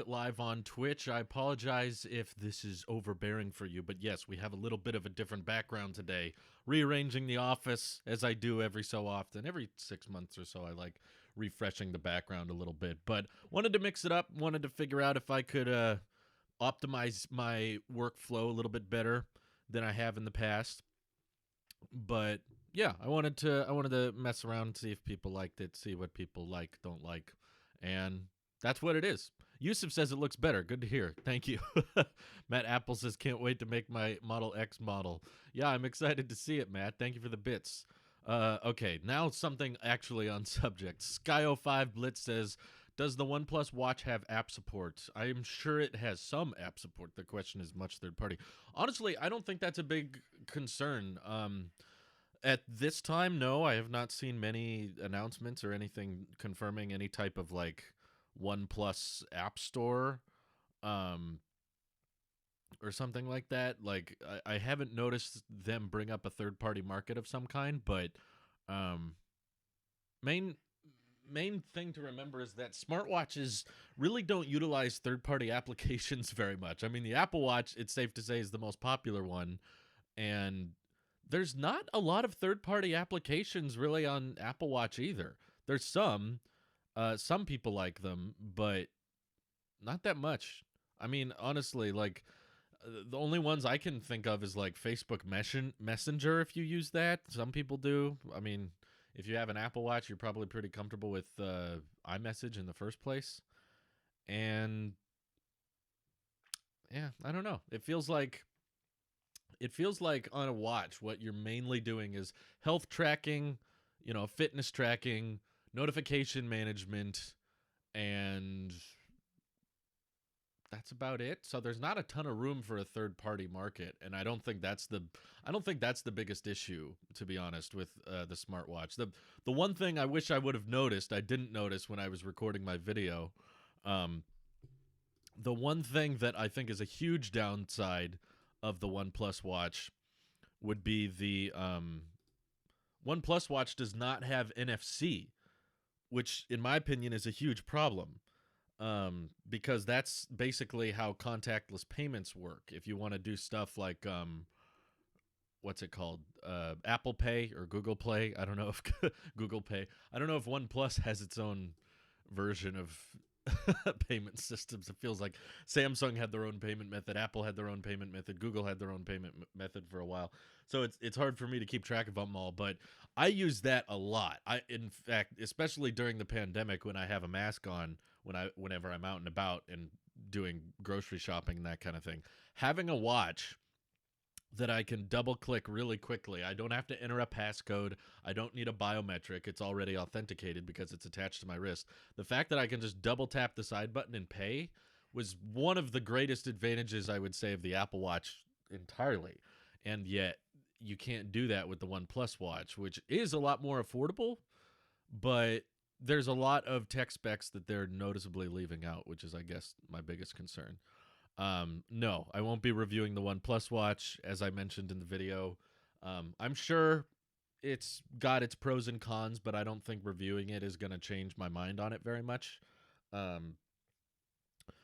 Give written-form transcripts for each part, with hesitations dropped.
live on Twitch. I apologize if this is overbearing for you, but yes, we have a little bit of a different background today. Rearranging the office as I do every so often. Every 6 months or so, I like refreshing the background a little bit. But wanted to mix it up, wanted to figure out if I could optimize my workflow a little bit better than I have in the past. But yeah, I wanted to mess around and see if people liked it, see what people like, don't like, and that's what it is. Yusuf says it looks better. Good to hear. Thank you. Matt Apple says can't wait to make my Model X model. Yeah, I'm excited to see it, Matt. Thank you for the bits. Okay, now something actually on subject. Skyo5 Blitz says, does the OnePlus Watch have app support? I am sure it has some app support. The question is much third party. Honestly, I don't think that's a big concern. At this time, no, I have not seen many announcements or anything confirming any type of like OnePlus App Store um, or something like that. Like I haven't noticed them bring up a third party market of some kind, but um, main main thing to remember is that smartwatches really don't utilize third party applications very much. I mean, the Apple Watch, it's safe to say, is the most popular one, and there's not a lot of third party applications really on Apple Watch either. There's some people like them, but not that much. I mean, honestly, like the only ones I can think of is like Facebook Messenger. If you use that, some people do. I mean, if you have an Apple Watch, you're probably pretty comfortable with iMessage in the first place. And yeah, I don't know. It feels like on a watch, what you're mainly doing is health tracking, fitness tracking, notification management, and that's about it. So there's not a ton of room for a third party market, and I don't think that's the biggest issue, to be honest, with the smartwatch. The one thing I wish I would have noticed, I didn't notice when I was recording my video. Um, the one thing that I think is a huge downside of the OnePlus watch would be the OnePlus watch does not have NFC, which in my opinion is a huge problem. Because that's basically how contactless payments work. If you want to do stuff like what's it called, Apple Pay or Google Play. I don't know if Google Pay. I don't know if OnePlus has its own version of payment systems. It feels like Samsung had their own payment method, Apple had their own payment method, Google had their own payment method for a while. So it's hard for me to keep track of them all, but I use that a lot. In fact, especially during the pandemic when I have a mask on, whenever I'm out and about and doing grocery shopping and that kind of thing, having a watch that I can double click really quickly. I don't have to enter a passcode. I don't need a biometric. It's already authenticated because it's attached to my wrist. The fact that I can just double tap the side button and pay was one of the greatest advantages, I would say, of the Apple Watch entirely. And yet you can't do that with the OnePlus watch, which is a lot more affordable, but there's a lot of tech specs that they're noticeably leaving out, which is, I guess, my biggest concern. No, I won't be reviewing the OnePlus watch, as I mentioned in the video. I'm sure it's got its pros and cons, but I don't think reviewing it is going to change my mind on it very much. Um,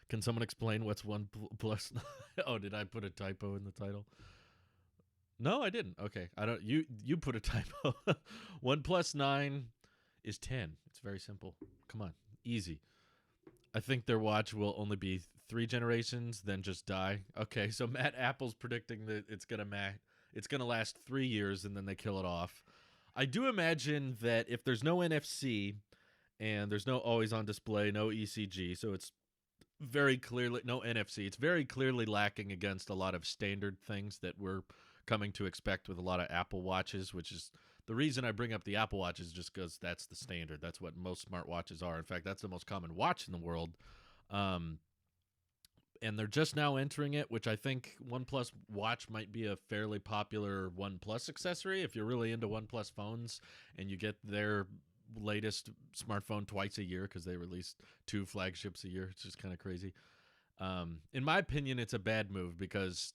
can someone explain what's OnePlus? Oh, did I put a typo in the title? No, I didn't. Okay, I don't. You put a typo. OnePlus 9 is 10. It's very simple. Come on, easy. I think their watch will only be 3 generations, then just die. Okay, so Matt Apple's predicting that it's gonna last 3 years and then they kill it off. I do imagine that if there's no NFC and there's no always on display, no ECG, so it's very clearly no NFC. It's very clearly lacking against a lot of standard things that we're coming to expect with a lot of Apple watches, which is the reason I bring up the Apple Watch is just because that's the standard. That's what most smartwatches are. In fact, that's the most common watch in the world. Um, and they're just now entering it, which I think OnePlus Watch might be a fairly popular OnePlus accessory if you're really into OnePlus phones and you get their latest smartphone twice a year because they release 2 flagships a year. It's just kind of crazy. In my opinion, it's a bad move because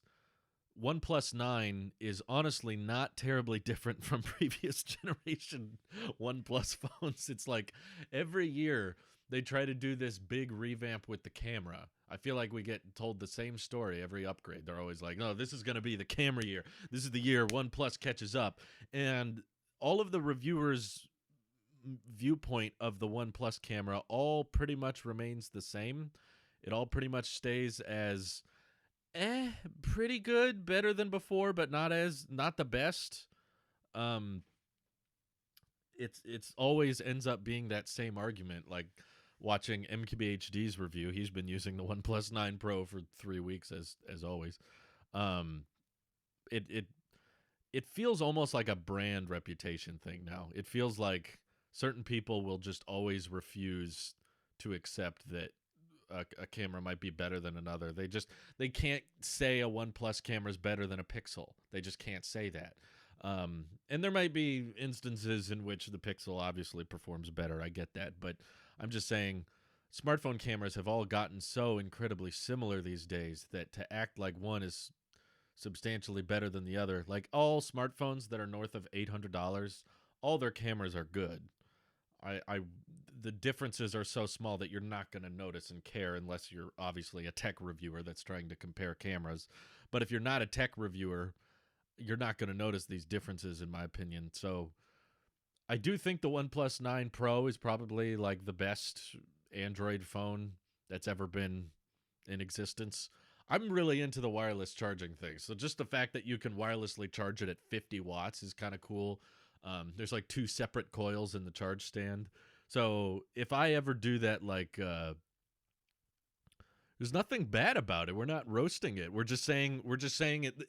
OnePlus 9 is honestly not terribly different from previous generation OnePlus phones. It's like every year they try to do this big revamp with the camera. I feel like we get told the same story every upgrade. They're always like, no, this is going to be the camera year. This is the year OnePlus catches up. And all of the reviewers' viewpoint of the OnePlus camera all pretty much remains the same. It all pretty much stays as pretty good, better than before, but not the best. It's always ends up being that same argument. Like watching MKBHD's review, he's been using the OnePlus 9 Pro for 3 weeks as always. It feels almost like a brand reputation thing now. It feels like certain people will just always refuse to accept that a camera might be better than another. They can't say a OnePlus camera is better than a Pixel. They just can't say that. And there might be instances in which the Pixel obviously performs better. I get that. But I'm just saying smartphone cameras have all gotten so incredibly similar these days that to act like one is substantially better than the other, like all smartphones that are north of $800, all their cameras are good. The differences are so small that you're not going to notice and care unless you're obviously a tech reviewer that's trying to compare cameras. But if you're not a tech reviewer, you're not going to notice these differences, in my opinion. So I do think the OnePlus 9 Pro is probably like the best Android phone that's ever been in existence. I'm really into the wireless charging thing. So just the fact that you can wirelessly charge it at 50 watts is kind of cool. There's like 2 separate coils in the charge stand. So if I ever do that, like, there's nothing bad about it. We're not roasting it. We're just saying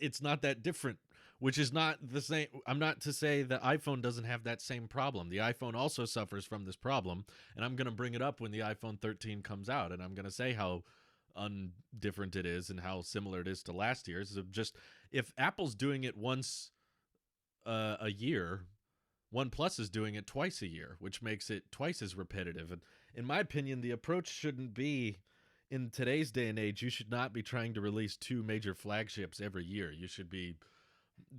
it's not that different, which is not the same. I'm not to say the iPhone doesn't have that same problem. The iPhone also suffers from this problem, and I'm going to bring it up when the iPhone 13 comes out, and I'm going to say how undifferent it is and how similar it is to last year's. So just if Apple's doing it once a year, OnePlus is doing it twice a year, which makes it twice as repetitive. And in my opinion, the approach shouldn't be, in today's day and age, you should not be trying to release 2 major flagships every year. You should be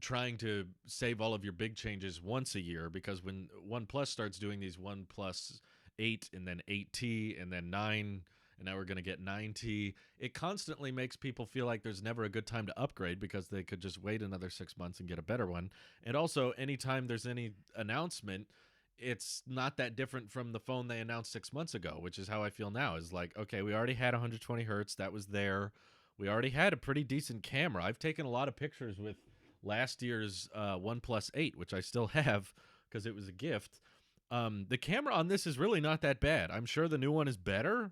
trying to save all of your big changes once a year, because when OnePlus starts doing these OnePlus 8 and then 8T and then 9, and now we're going to get 9T, it constantly makes people feel like there's never a good time to upgrade because they could just wait another 6 months and get a better one. And also, anytime there's any announcement, it's not that different from the phone they announced 6 months ago, which is how I feel now. Is like, okay, we already had 120 hertz. That was there. We already had a pretty decent camera. I've taken a lot of pictures with last year's OnePlus 8, which I still have because it was a gift. The camera on this is really not that bad. I'm sure the new one is better,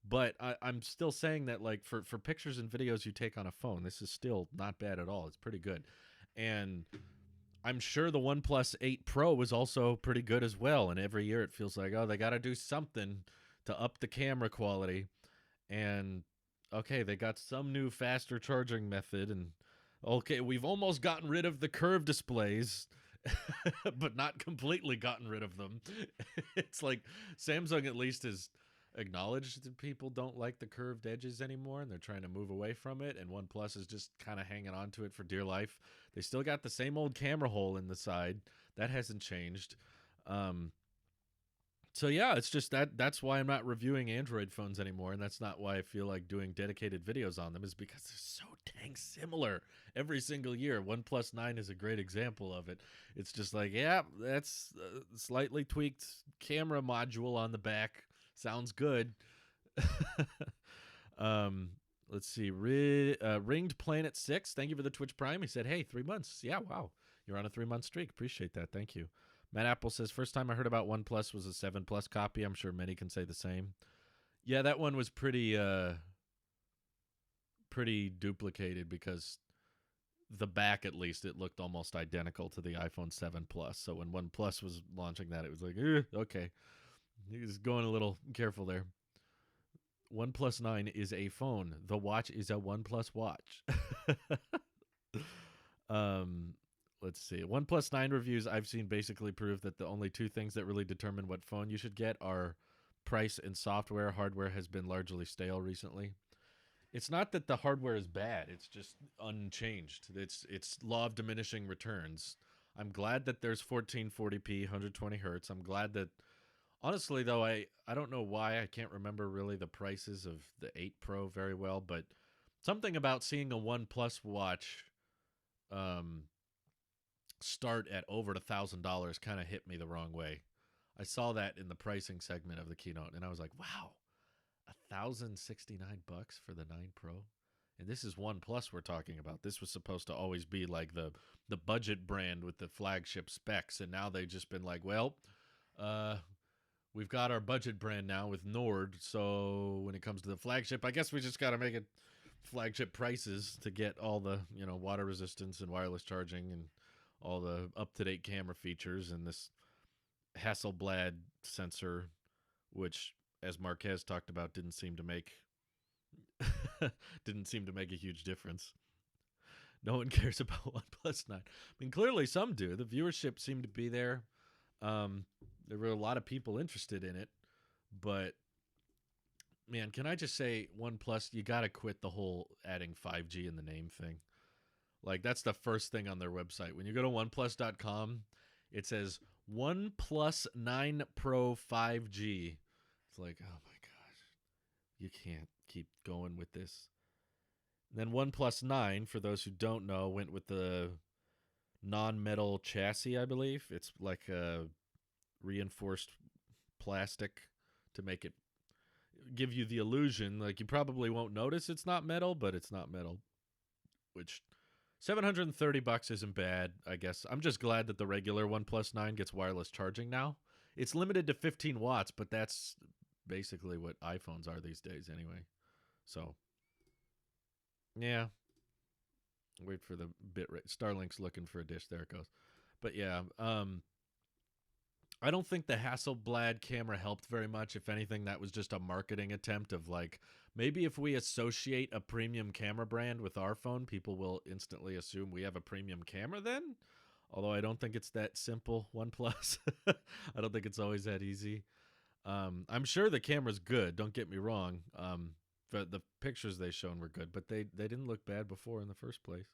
but I'm still saying that, like, for pictures and videos you take on a phone, this is still not bad at all. It's pretty good. And I'm sure the OnePlus 8 Pro was also pretty good as well. And every year it feels like, oh, they got to do something to up the camera quality. And, okay, they got some new faster charging method. And, okay, we've almost gotten rid of the curved displays, but not completely gotten rid of them. It's like Samsung at least has acknowledged that people don't like the curved edges anymore, and they're trying to move away from it, and OnePlus is just kind of hanging on to it for dear life. They still got the same old camera hole in the side. That hasn't changed. So yeah, it's just that's why I'm not reviewing Android phones anymore, and that's not why I feel like doing dedicated videos on them, is because they're so dang similar every single year. OnePlus 9 is a great example of it. It's just like, yeah, that's a slightly tweaked camera module on the back. Sounds good. Let's see. Ringed Planet 6, thank you for the Twitch Prime. He said, hey, 3 months. Yeah, wow. You're on a 3-month streak. Appreciate that. Thank you. Matt Apple says, first time I heard about OnePlus was a 7 Plus copy. I'm sure many can say the same. Yeah, that one was pretty duplicated, because the back, at least, it looked almost identical to the iPhone 7 Plus. So when OnePlus was launching that, it was like, okay. He's going a little careful there. OnePlus 9 is a phone. The watch is a OnePlus watch. Let's see. OnePlus 9 reviews I've seen basically prove that the only 2 things that really determine what phone you should get are price and software. Hardware has been largely stale recently. It's not that the hardware is bad. It's just unchanged. It's law of diminishing returns. I'm glad that there's 1440p, 120 hertz. I'm glad that Honestly, though, I don't know why I can't remember really the prices of the 8 Pro very well, but something about seeing a OnePlus watch um, start at over $1,000 kind of hit me the wrong way. I saw that in the pricing segment of the keynote, and I was like, "Wow, $1,069 for the 9 Pro." And this is OnePlus we're talking about. This was supposed to always be like the budget brand with the flagship specs, and now they've just been like, "Well, uh, we've got our budget brand now with Nord, so when it comes to the flagship, I guess we just got to make it flagship prices to get all the, water resistance and wireless charging and all the up-to-date camera features and this Hasselblad sensor, which, as Marquez talked about, didn't seem to make a huge difference. No one cares about OnePlus 9. I mean, clearly some do. The viewership seemed to be there. There were a lot of people interested in it, but man, can I just say, OnePlus, you got to quit the whole adding 5G in the name thing. Like, that's the first thing on their website. When you go to OnePlus.com, it says OnePlus 9 Pro 5G. It's like, oh my gosh, you can't keep going with this. And then OnePlus 9, for those who don't know, went with the non-metal chassis, I believe. It's like a reinforced plastic to make it give you the illusion, like you probably won't notice it's not metal, but it's not metal, which $730 isn't bad, I guess. I'm just glad that the regular OnePlus 9 gets wireless charging now. It's limited to 15 watts, but that's basically what iPhones are these days anyway. So, yeah. Wait for the bitrate. Starlink's looking for a dish. There it goes. But yeah, I don't think the Hasselblad camera helped very much. If anything, that was just a marketing attempt of like, maybe if we associate a premium camera brand with our phone, people will instantly assume we have a premium camera then. Although I don't think it's that simple, OnePlus. I don't think it's always that easy. I'm sure the camera's good. Don't get me wrong. But the pictures they shown were good, but they didn't look bad before in the first place.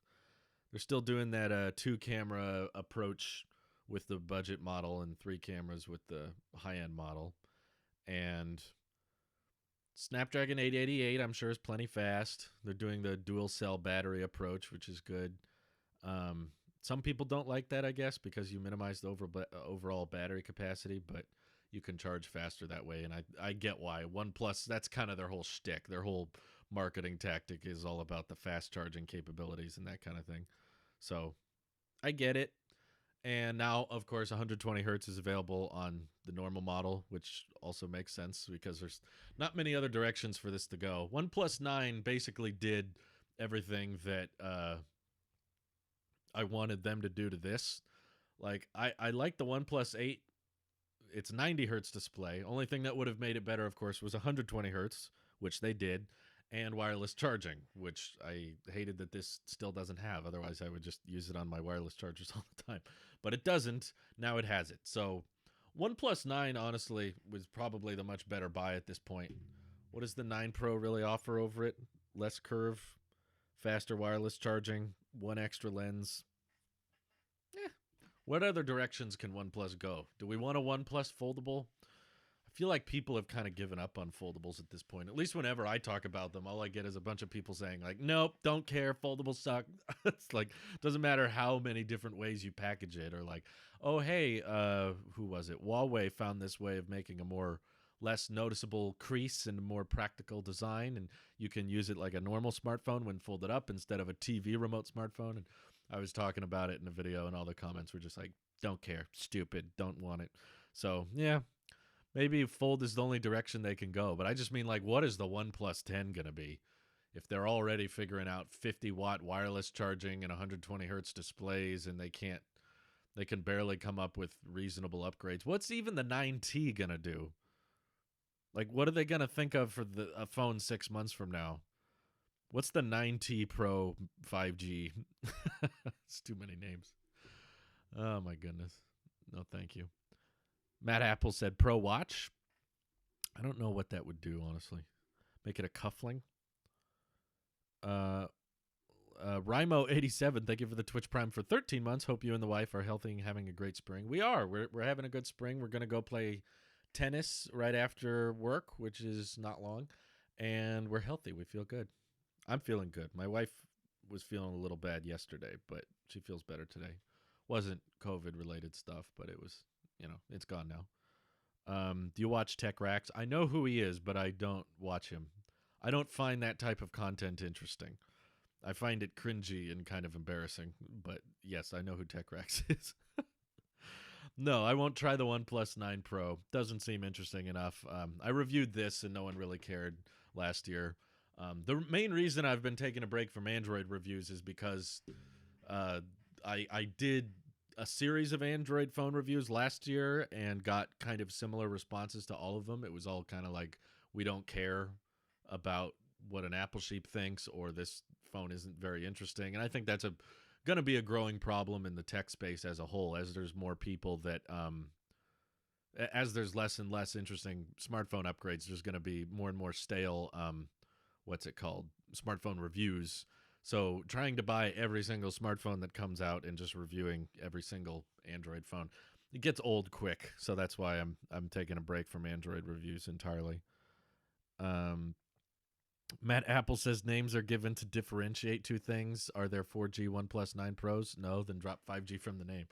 They're still doing that 2-camera approach with the budget model and 3 cameras with the high-end model. And Snapdragon 888, I'm sure, is plenty fast. They're doing the dual-cell battery approach, which is good. Some people don't like that, I guess, because you minimize the overall battery capacity, but you can charge faster that way, and I get why. OnePlus, that's kind of their whole shtick. Their whole marketing tactic is all about the fast charging capabilities and that kind of thing. So I get it. And now, of course, 120 hertz is available on the normal model, which also makes sense because there's not many other directions for this to go. OnePlus 9 basically did everything that I wanted them to do to this. Like, I like the OnePlus 8. It's 90 hertz display. Only thing that would have made it better, of course, was 120 hertz, which they did, and wireless charging, which I hated that this still doesn't have. Otherwise, I would just use it on my wireless chargers all the time. But it doesn't. Now it has it. So OnePlus 9, honestly, was probably the much better buy at this point. What does the 9 Pro really offer over it? Less curve, faster wireless charging, one extra lens. What other directions can OnePlus go? Do we want a OnePlus foldable? I feel like people have kind of given up on foldables at this point. At least whenever I talk about them, all I get is a bunch of people saying like, nope, don't care, foldables suck. It's like, doesn't matter how many different ways you package it. Or like, oh, hey, who was it? Huawei found this way of making a less noticeable crease and a more practical design, and you can use it like a normal smartphone when folded up instead of a TV remote smartphone. And I was talking about it in a video, and all the comments were just like, don't care, stupid, don't want it. So, yeah, maybe fold is the only direction they can go. But I just mean, like, what is the OnePlus 10 going to be? If they're already figuring out 50-watt wireless charging and 120 hertz displays, and they can barely come up with reasonable upgrades. What's even the 9T going to do? Like, what are they going to think of for a phone 6 months from now? What's the 9T Pro 5G? It's too many names. Oh, my goodness. No, thank you. Matt Apple said Pro Watch. I don't know what that would do, honestly. Make it a cuffling. Rimo87, thank you for the Twitch Prime for 13 months. Hope you and the wife are healthy and having a great spring. We are. We're having a good spring. We're going to go play tennis right after work, which is not long, and we're healthy. We feel good. I'm feeling good. My wife was feeling a little bad yesterday, but she feels better today. Wasn't COVID related stuff, but it was, it's gone now. Do you watch Tech Racks? I know who he is, but I don't watch him. I don't find that type of content interesting. I find it cringy and kind of embarrassing, but yes, I know who Tech Racks is. No, I won't try the OnePlus 9 Pro. Doesn't seem interesting enough. I reviewed this and no one really cared last year. The main reason I've been taking a break from Android reviews is because I did a series of Android phone reviews last year and got kind of similar responses to all of them. It was all kind of like, we don't care about what an Apple sheep thinks, or this phone isn't very interesting. And I think that's going to be a growing problem in the tech space as a whole, as there's more people that as there's less and less interesting smartphone upgrades, there's going to be more and more stale smartphone reviews. So trying to buy every single smartphone that comes out and just reviewing every single Android phone, it gets old quick. So that's why I'm taking a break from Android reviews entirely. Matt Apple says names are given to differentiate two things. Are there 4G OnePlus 9 Pros? No, then drop 5G from the name.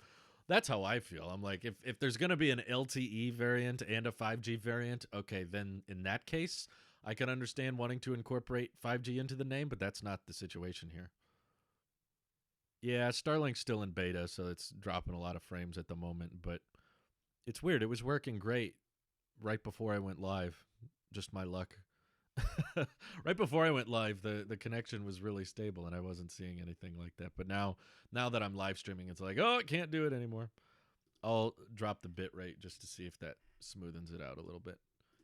That's how I feel. I'm like, if there's going to be an LTE variant and a 5G variant, okay, then in that case, I can understand wanting to incorporate 5G into the name, but that's not the situation here. Yeah, Starlink's still in beta, so it's dropping a lot of frames at the moment, but it's weird. It was working great right before I went live. Just my luck. Right before I went live, the connection was really stable and I wasn't seeing anything like that. But now that I'm live streaming, it's like, oh, I can't do it anymore. I'll drop the bit rate just to see if that smoothens it out a little bit.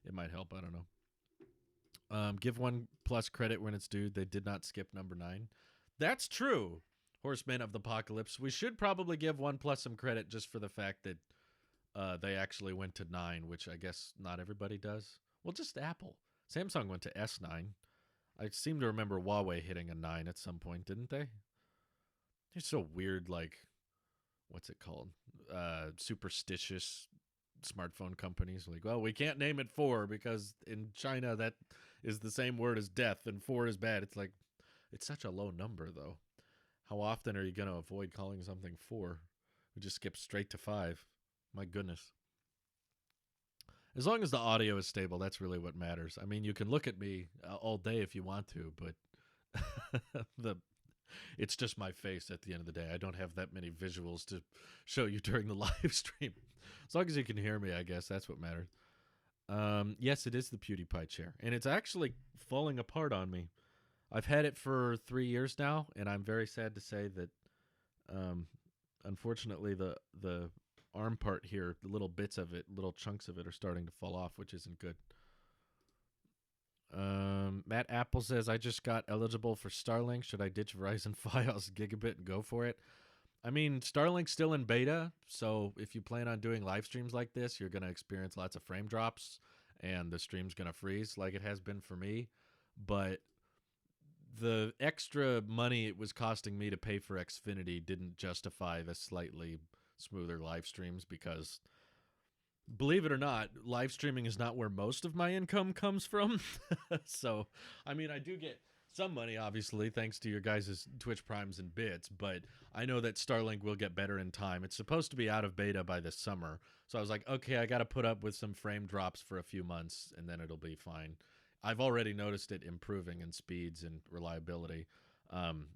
It might help. I don't know. Give OnePlus credit when it's due. They did not skip number 9. That's true. Horseman of the Apocalypse. We should probably give OnePlus some credit just for the fact that they actually went to 9, which I guess not everybody does. Well, just Apple. Samsung went to S9. I seem to remember Huawei hitting a 9 at some point, didn't they? They're so weird, like, what's it called? Superstitious smartphone companies. Like, well, we can't name it 4 because in China that is the same word as death, and 4 is bad. It's like, it's such a low number, though. How often are you going to avoid calling something 4? We just skip straight to 5. My goodness. As long as the audio is stable, that's really what matters. I mean, you can look at me all day if you want to, but it's just my face at the end of the day. I don't have that many visuals to show you during the live stream. As long as you can hear me, I guess that's what matters. Yes, it is the PewDiePie chair, and it's actually falling apart on me. I've had it for 3 years now, and I'm very sad to say that, unfortunately, the arm part here, the little bits of it, little chunks of it are starting to fall off, which isn't good. Matt Apple says, I just got eligible for Starlink. Should I ditch Verizon Fios gigabit and go for it? I mean, Starlink's still in beta, so if you plan on doing live streams like this, you're going to experience lots of frame drops, and the stream's going to freeze like it has been for me. But the extra money it was costing me to pay for Xfinity didn't justify the slightly smoother live streams, because believe it or not, live streaming is not where most of my income comes from. So, I mean, I do get some money, obviously, thanks to your guys' Twitch Primes and bits, but I know that Starlink will get better in time. It's supposed to be out of beta by this summer. So I was like, okay, I got to put up with some frame drops for a few months, and then it'll be fine. I've already noticed it improving in speeds and reliability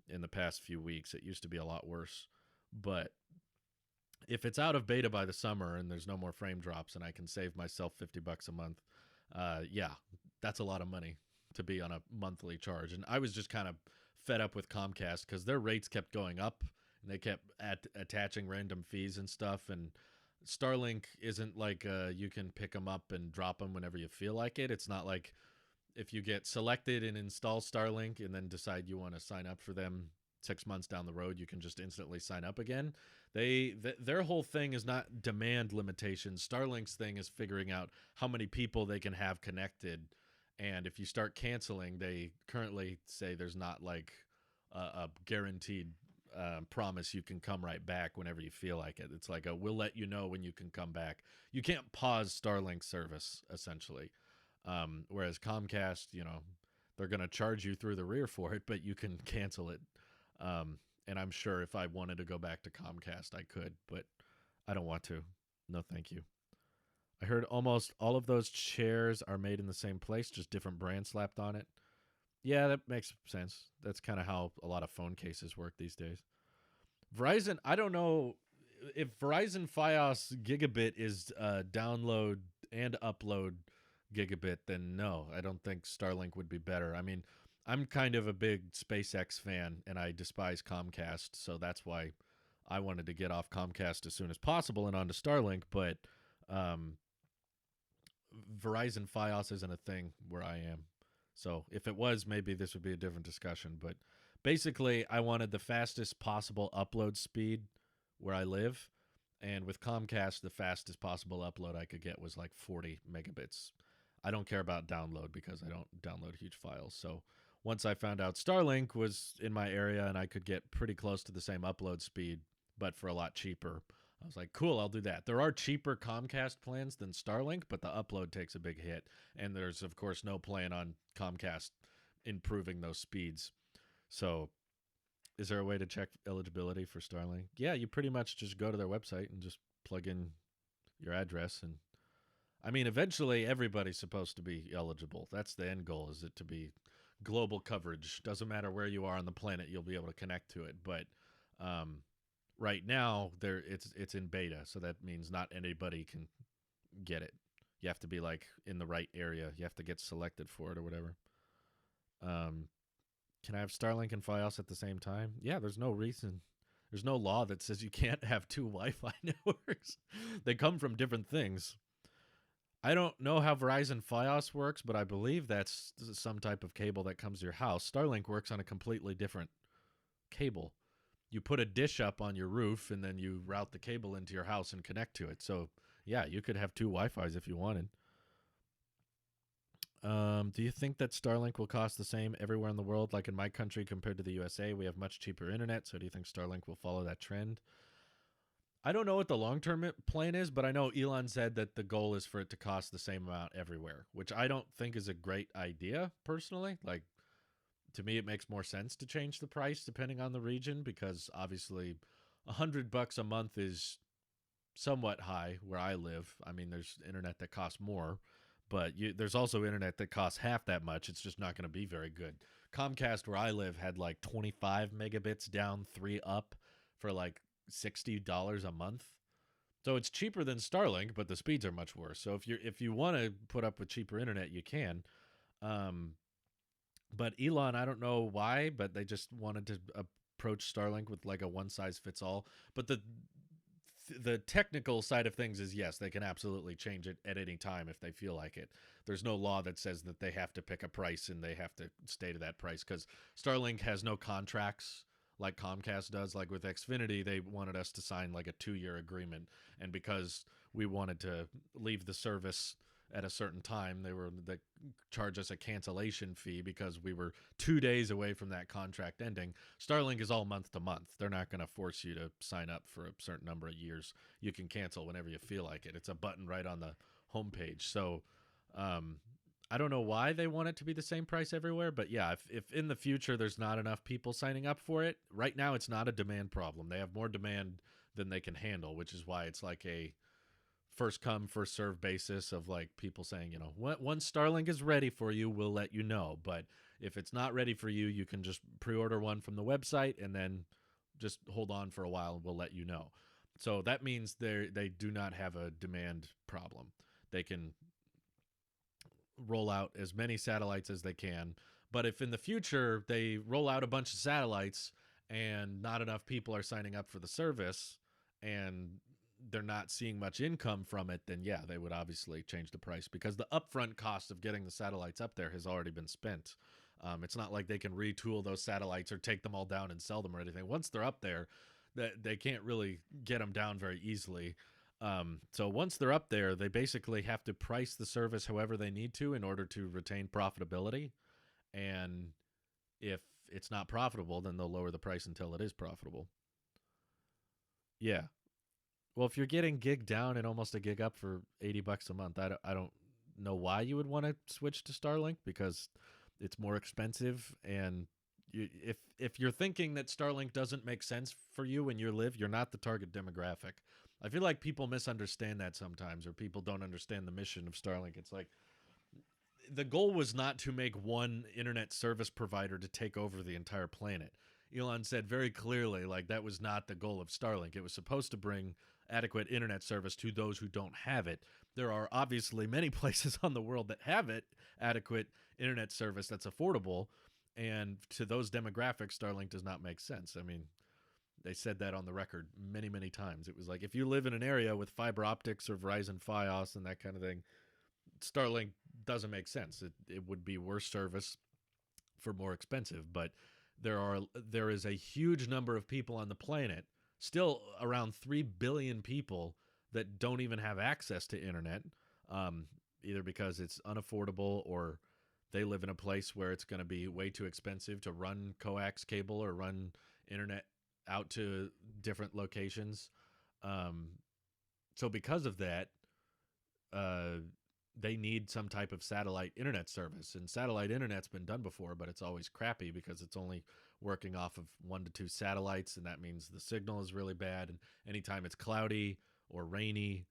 in the past few weeks. It used to be a lot worse. But if it's out of beta by the summer and there's no more frame drops and I can save myself $50 a month, yeah, that's a lot of money to be on a monthly charge. And I was just kind of fed up with Comcast because their rates kept going up and they kept attaching random fees and stuff. And Starlink isn't like you can pick them up and drop them whenever you feel like it. It's not like if you get selected and install Starlink and then decide you want to sign up for them 6 months down the road, you can just instantly sign up again. Their whole thing is not demand limitations. Starlink's thing is figuring out how many people they can have connected. And if you start canceling, they currently say there's not like a guaranteed promise you can come right back whenever you feel like it. It's like we'll let you know when you can come back. You can't pause Starlink service essentially. Whereas Comcast, they're going to charge you through the rear for it, but you can cancel it. And I'm sure if I wanted to go back to Comcast, I could, but I don't want to. No, thank you. I heard almost all of those chairs are made in the same place, just different brand slapped on it. Yeah, that makes sense. That's kind of how a lot of phone cases work these days. Verizon, I don't know if Verizon Fios gigabit is download and upload gigabit, then no, I don't think Starlink would be better. I mean, I'm kind of a big SpaceX fan, and I despise Comcast, so that's why I wanted to get off Comcast as soon as possible and onto Starlink, but Verizon Fios isn't a thing where I am. So if it was, maybe this would be a different discussion. But basically, I wanted the fastest possible upload speed where I live. And with Comcast, the fastest possible upload I could get was like 40 megabits. I don't care about download because I don't download huge files. So once I found out Starlink was in my area and I could get pretty close to the same upload speed, but for a lot cheaper, I was like, cool, I'll do that. There are cheaper Comcast plans than Starlink, but the upload takes a big hit. And there's, of course, no plan on Comcast improving those speeds. So is there a way to check eligibility for Starlink? Yeah, you pretty much just go to their website and just plug in your address. And I mean, eventually everybody's supposed to be eligible. That's the end goal, is it to be global coverage. Doesn't matter where you are on the planet, you'll be able to connect to it. But right now, it's in beta, so that means not anybody can get it. You have to be like in the right area. You have to get selected for it or whatever. Can I have Starlink and Fios at the same time? Yeah, there's no reason. There's no law that says you can't have two Wi-Fi networks. They come from different things. I don't know how Verizon Fios works, but I believe that's some type of cable that comes to your house. Starlink works on a completely different cable. You put a dish up on your roof, and then you route the cable into your house and connect to it. So, yeah, you could have two Wi-Fis if you wanted. Do you think that Starlink will cost the same everywhere in the world, like in my country compared to the USA? We have much cheaper internet, so do you think Starlink will follow that trend? I don't know what the long-term plan is, but I know Elon said that the goal is for it to cost the same amount everywhere, which I don't think is a great idea, personally. Like, to me, it makes more sense to change the price depending on the region, because obviously $100 a month is somewhat high where I live. I mean, there's internet that costs more, but there's also internet that costs half that much. It's just not going to be very good. Comcast, where I live, had like 25 megabits down, 3 up for like $60 a month. So it's cheaper than Starlink, but the speeds are much worse. So if you want to put up with cheaper internet, you can. But Elon, I don't know why, but they just wanted to approach Starlink with like a one-size-fits-all. But the technical side of things is, yes, they can absolutely change it at any time if they feel like it. There's no law that says that they have to pick a price and they have to stay to that price, because Starlink has no contracts like Comcast does. Like with Xfinity, they wanted us to sign like a 2-year agreement, and because we wanted to leave the service at a certain time, they charge us a cancellation fee because we were 2 days away from that contract ending. Starlink is all month to month. They're not going to force you to sign up for a certain number of years. You can cancel whenever you feel like it. It's a button right on the homepage. So I don't know why they want it to be the same price everywhere, but yeah, if in the future there's not enough people signing up for it, right now it's not a demand problem. They have more demand than they can handle, which is why it's like a first come, first serve basis of like people saying, once Starlink is ready for you, we'll let you know. But if it's not ready for you, you can just pre-order one from the website and then just hold on for a while and we'll let you know. So that means they do not have a demand problem. They can roll out as many satellites as they can. But if in the future they roll out a bunch of satellites and not enough people are signing up for the service and they're not seeing much income from it, then yeah, they would obviously change the price, because the upfront cost of getting the satellites up there has already been spent. It's not like they can retool those satellites or take them all down and sell them or anything. Once they're up there, they can't really get them down very easily. So once they're up there, they basically have to price the service however they need to in order to retain profitability. And if it's not profitable, then they'll lower the price until it is profitable. Yeah. Well, if you're getting gig down and almost a gig up for $80 a month, I don't know why you would want to switch to Starlink, because it's more expensive. And if you're thinking that Starlink doesn't make sense for you when you live, you're not the target demographic. I feel like people misunderstand that sometimes, or people don't understand the mission of Starlink. It's like the goal was not to make one internet service provider to take over the entire planet. Elon said very clearly, like, that was not the goal of Starlink. It was supposed to bring adequate internet service to those who don't have it. There are obviously many places on the world that have it, adequate internet service that's affordable, and to those demographics, Starlink does not make sense. I mean, they said that on the record many, many times. It was like, if you live in an area with fiber optics or Verizon Fios and that kind of thing, Starlink doesn't make sense. It would be worse service for more expensive. But there is a huge number of people on the planet, still around 3 billion people, that don't even have access to internet, either because it's unaffordable, or they live in a place where it's going to be way too expensive to run coax cable or run internet out to different locations. So because of that, they need some type of satellite internet service. And satellite internet's been done before, but it's always crappy because it's only working off of 1 to 2 satellites, and that means the signal is really bad. And anytime it's cloudy or rainy,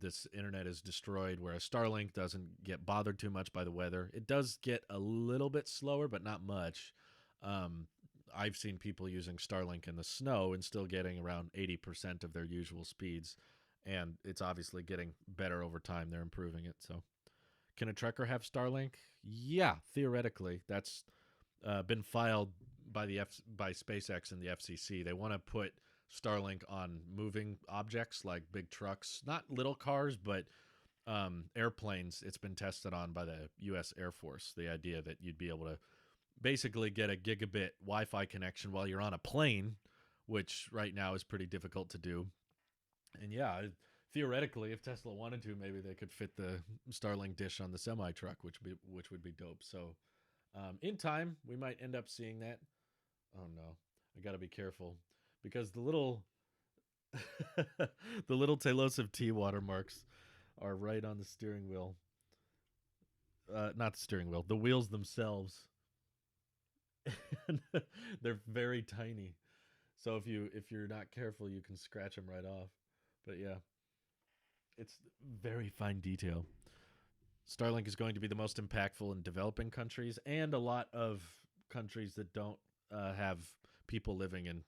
this internet is destroyed, whereas Starlink doesn't get bothered too much by the weather. It does get a little bit slower, but not much. I've seen people using Starlink in the snow and still getting around 80% of their usual speeds. And it's obviously getting better over time. They're improving it. So can a trucker have Starlink? Yeah, theoretically. That's been filed by by SpaceX and the FCC. They want to put Starlink on moving objects like big trucks, not little cars, but airplanes. It's been tested on by the U.S. Air Force. The idea that you'd be able to basically get a gigabit Wi-Fi connection while you're on a plane, which right now is pretty difficult to do. And yeah, theoretically, if Tesla wanted to, maybe they could fit the Starlink dish on the semi truck, which would be dope. So, in time, we might end up seeing that. Oh no, I got to be careful, because the little the little Tailosive T watermarks are right on the steering wheel. Not the steering wheel, the wheels themselves. They're very tiny. So if you're not careful, you can scratch them right off. But yeah, it's very fine detail. Starlink is going to be the most impactful in developing countries and a lot of countries that don't have people living in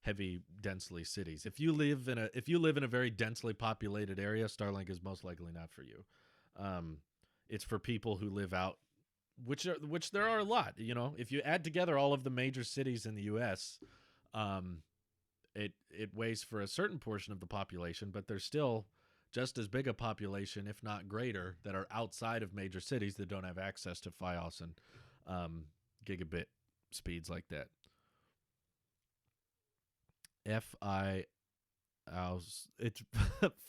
heavy, densely cities. If you live in a very densely populated area, Starlink is most likely not for you. It's for people who live out, which there are a lot. You know, if you add together all of the major cities in the U.S., it weighs for a certain portion of the population, but there's still just as big a population, if not greater, that are outside of major cities that don't have access to Fios and gigabit speeds like that. It's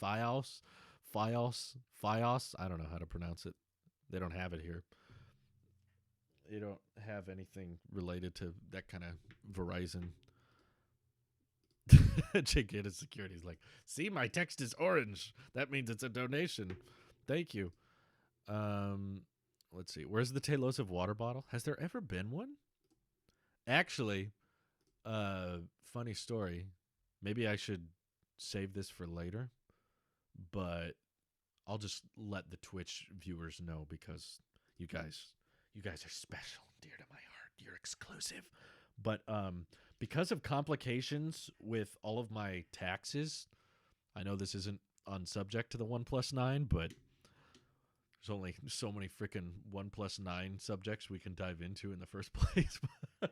Fios, Fios. I don't know how to pronounce it. They don't have it here. They don't have anything related to that kind of Verizon. Chicken Security is like, see, my text is orange. That means it's a donation. Thank you. Let's see. Where's the Tailosive water bottle? Has there ever been one? Actually, funny story. Maybe I should save this for later, but I'll just let the Twitch viewers know, because you guys are special, dear to my heart. You're exclusive. But because of complications with all of my taxes, I know this isn't on subject to the OnePlus 9, but there's only so many freaking OnePlus 9 subjects we can dive into in the first place. The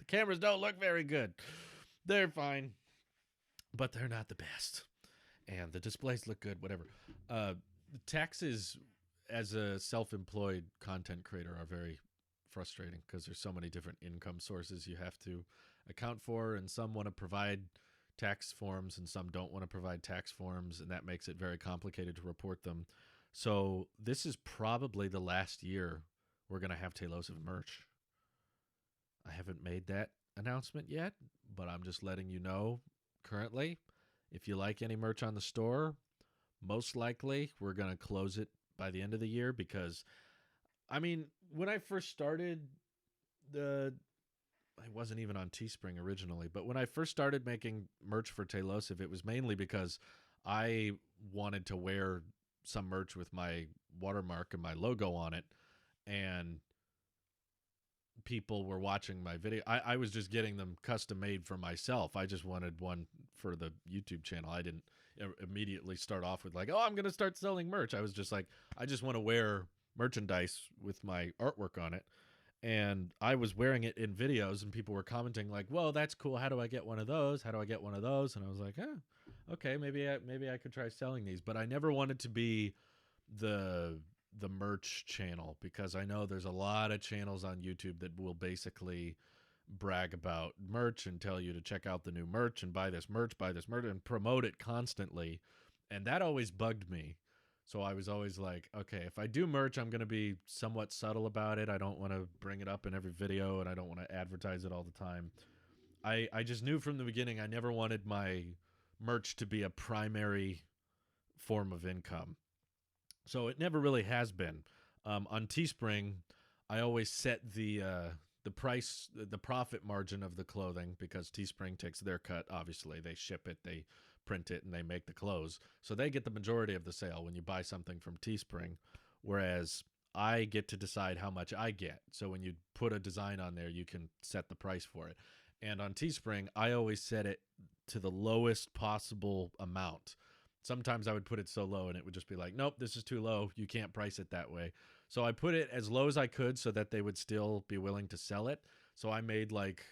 cameras don't look very good. They're fine, but they're not the best. And the displays look good, whatever. The taxes as a self-employed content creator are very frustrating, because there's so many different income sources you have to account for, and some want to provide tax forms and some don't want to provide tax forms, and that makes it very complicated to report them. So this is probably the last year we're going to have Tailosive merch. haven't made that announcement yet, but I'm just letting you know currently. If you like any merch on the store, most likely we're going to close it by the end of the year because, I mean, when I first started, I wasn't even on Teespring originally, but when I first started making merch for Tailosive, it was mainly because I wanted to wear some merch with my watermark and my logo on it, and people were watching my video. I was just getting them custom made for myself. I just wanted one for the YouTube channel. I didn't immediately start off with like, oh, I'm going to start selling merch. I was just like, I just want to wear merchandise with my artwork on it. And I was wearing it in videos, and people were commenting like, "Whoa, that's cool. How do I get one of those? How do I get one of those?" And I was like, okay, maybe I could try selling these." But I never wanted to be the merch channel, because I know there's a lot of channels on YouTube that will basically brag about merch and tell you to check out the new merch and buy this merch, and promote it constantly. And that always bugged me. So I was always like, okay, if I do merch, I'm going to be somewhat subtle about it. I don't want to bring it up in every video, and I don't want to advertise it all the time. I just knew from the beginning I never wanted my merch to be a primary form of income. So it never really has been. On Teespring, I always set the price, the profit margin of the clothing, because Teespring takes their cut. Obviously, they ship it, they print it, and they make the clothes. So they get the majority of the sale when you buy something from Teespring, whereas I get to decide how much I get. So when you put a design on there, you can set the price for it. And on Teespring, I always set it to the lowest possible amount. Sometimes I would put it so low and it would just be like, nope, this is too low. You can't price it that way. So I put it as low as I could so that they would still be willing to sell it. So I made like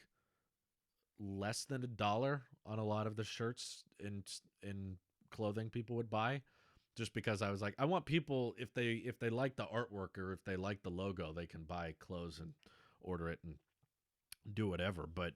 less than $1 on a lot of the shirts in clothing people would buy, just because I was like, I want people, if they like the artwork or if they like the logo, they can buy clothes and order it and do whatever. But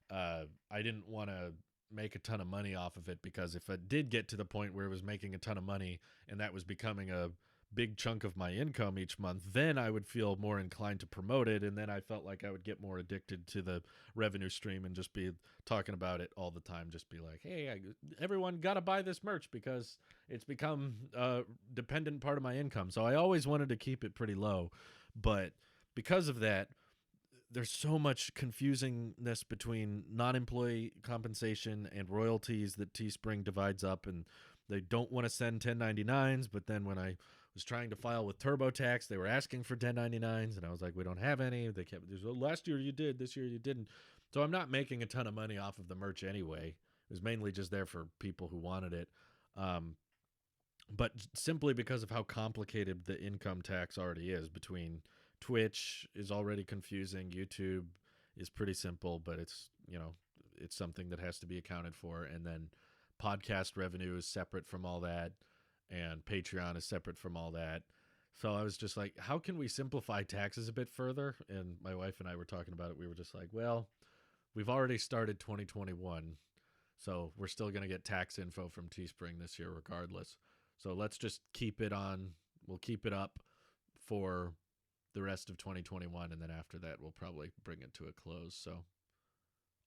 I didn't want to make a ton of money off of it, because if it did get to the point where it was making a ton of money and that was becoming a big chunk of my income each month, then I would feel more inclined to promote it, and then I felt like I would get more addicted to the revenue stream and just be talking about it all the time, just be like, hey, everyone got to buy this merch because it's become a dependent part of my income. So I always wanted to keep it pretty low, but because of that, there's so much confusingness between non-employee compensation and royalties that Teespring divides up, and they don't want to send 1099s, but then when I was trying to file with TurboTax, they were asking for 1099s, and I was like, we don't have any. They kept, last year you did, this year you didn't. So I'm not making a ton of money off of the merch anyway. It was mainly just there for people who wanted it. But simply because of how complicated the income tax already is, between Twitch is already confusing, YouTube is pretty simple, but it's, it's something that has to be accounted for. And then podcast revenue is separate from all that, and Patreon is separate from all that. So I was just like, how can we simplify taxes a bit further? And my wife and I were talking about it. We were just like, well, we've already started 2021, so we're still going to get tax info from Teespring this year regardless. So let's just keep it on. We'll keep it up for the rest of 2021, and then after that, we'll probably bring it to a close. So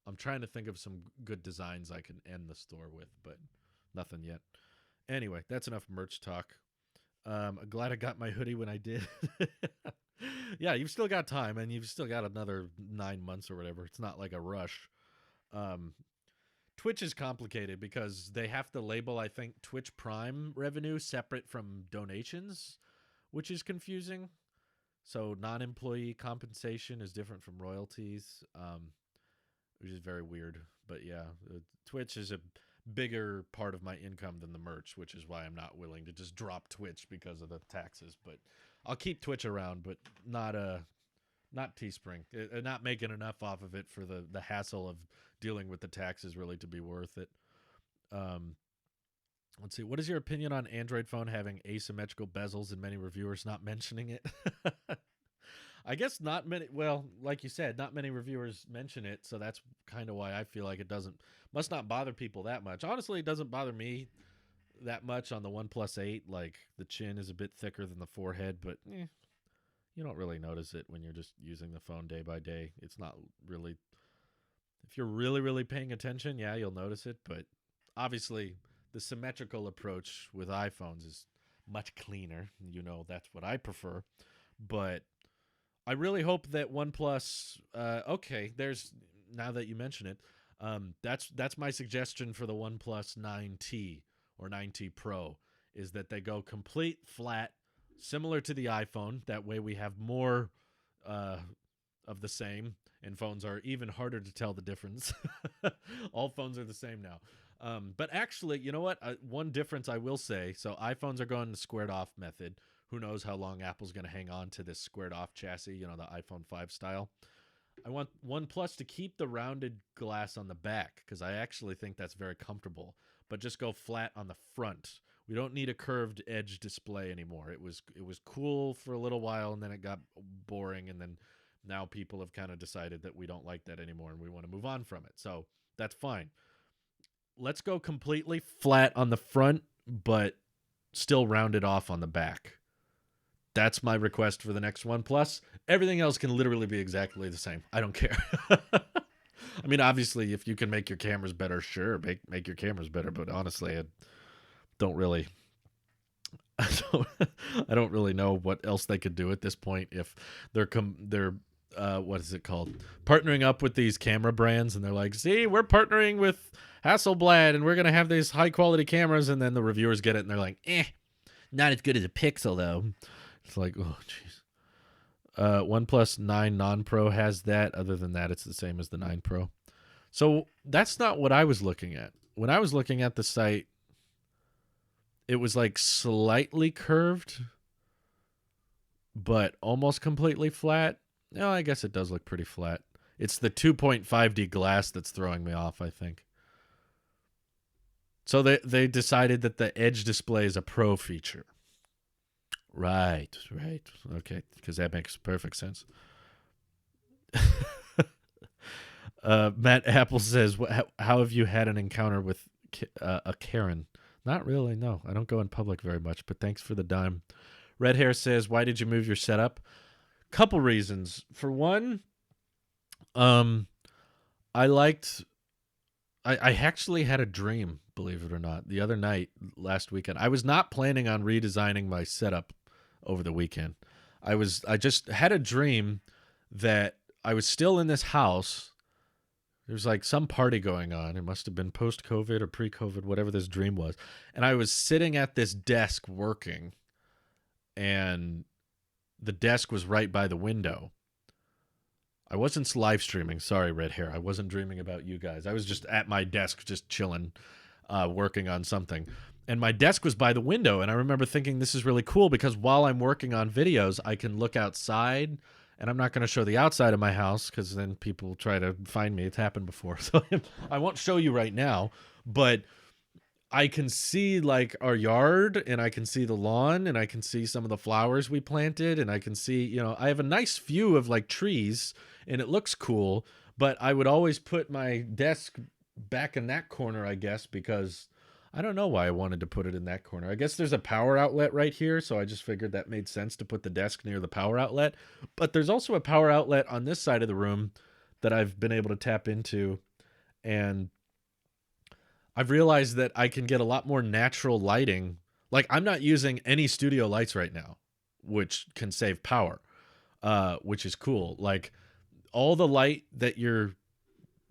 I'm trying to think of some good designs I can end the store with, but nothing yet. Anyway, that's enough merch talk. I'm glad I got my hoodie when I did. Yeah, you've still got time, and you've still got another 9 months or whatever. It's not like a rush. Twitch is complicated because they have to label, I think, Twitch Prime revenue separate from donations, which is confusing. So non-employee compensation is different from royalties, which is very weird. But yeah, Twitch is a bigger part of my income than the merch, which is why I'm not willing to just drop Twitch because of the taxes. But I'll keep Twitch around, but not Teespring. Not making enough off of it for the hassle of dealing with the taxes really to be worth it. Let's see. What is your opinion on Android phone having asymmetrical bezels and many reviewers not mentioning it? I guess not many. Well, like you said, not many reviewers mention it, so that's kind of why I feel like it must not bother people that much. Honestly, it doesn't bother me that much on the OnePlus 8. Like, the chin is a bit thicker than the forehead, but You don't really notice it when you're just using the phone day by day. It's not really, if you're really, really paying attention, yeah, you'll notice it. But obviously, the symmetrical approach with iPhones is much cleaner. You know, that's what I prefer. But I really hope that OnePlus, okay, there's, now that you mention it, that's my suggestion for the OnePlus 9T or 9T Pro, is that they go complete flat, similar to the iPhone. That way we have more of the same, and phones are even harder to tell the difference. All phones are the same now. But actually, you know what? One difference I will say, so iPhones are going the squared off method. Who knows how long Apple's going to hang on to this squared off chassis, you know, the iPhone 5 style. I want OnePlus to keep the rounded glass on the back because I actually think that's very comfortable, but just go flat on the front. We don't need a curved edge display anymore. It was cool for a little while, and then it got boring, and then now people have kind of decided that we don't like that anymore and we want to move on from it. So that's fine. Let's go completely flat on the front, but still rounded off on the back. That's my request for the next OnePlus. Everything else can literally be exactly the same. I don't care. I mean, obviously, if you can make your cameras better, sure, make your cameras better. But honestly, I don't really, I don't really know what else they could do at this point. If they're what is it called? Partnering up with these camera brands, and they're like, see, we're partnering with Hasselblad, and we're gonna have these high quality cameras, and then the reviewers get it, and they're like, not as good as a Pixel though. It's like, oh, jeez. OnePlus 9 Non-Pro has that. Other than that, it's the same as the 9 Pro. So that's not what I was looking at. When I was looking at the site, it was like slightly curved, but almost completely flat. No, I guess it does look pretty flat. It's the 2.5D glass that's throwing me off, I think. So they decided that the edge display is a pro feature. Right. Okay, because that makes perfect sense. Matt Apple says, how have you had an encounter with a Karen? Not really, no. I don't go in public very much, but thanks for the dime. Red Hair says, why did you move your setup? Couple reasons. For one, I actually had a dream, believe it or not, the other night, last weekend. I was not planning on redesigning my setup over the weekend. I just had a dream that I was still in this house. There's like some party going on. It must have been post-COVID or pre-COVID, whatever this dream was. And I was sitting at this desk working, and the desk was right by the window. I wasn't live streaming. Sorry, Red Hair. I wasn't dreaming about you guys. I was just at my desk, just chilling, working on something. And my desk was by the window. And I remember thinking, this is really cool because while I'm working on videos, I can look outside. And I'm not going to show the outside of my house because then people try to find me. It's happened before. So I won't show you right now. But I can see like our yard, and I can see the lawn, and I can see some of the flowers we planted, and I can see, you know, I have a nice view of like trees, and it looks cool. But I would always put my desk back in that corner, I guess, because I don't know why I wanted to put it in that corner. I guess there's a power outlet right here, so I just figured that made sense to put the desk near the power outlet. But there's also a power outlet on this side of the room that I've been able to tap into, and I've realized that I can get a lot more natural lighting. Like, I'm not using any studio lights right now, which can save power, which is cool. Like, all the light that you're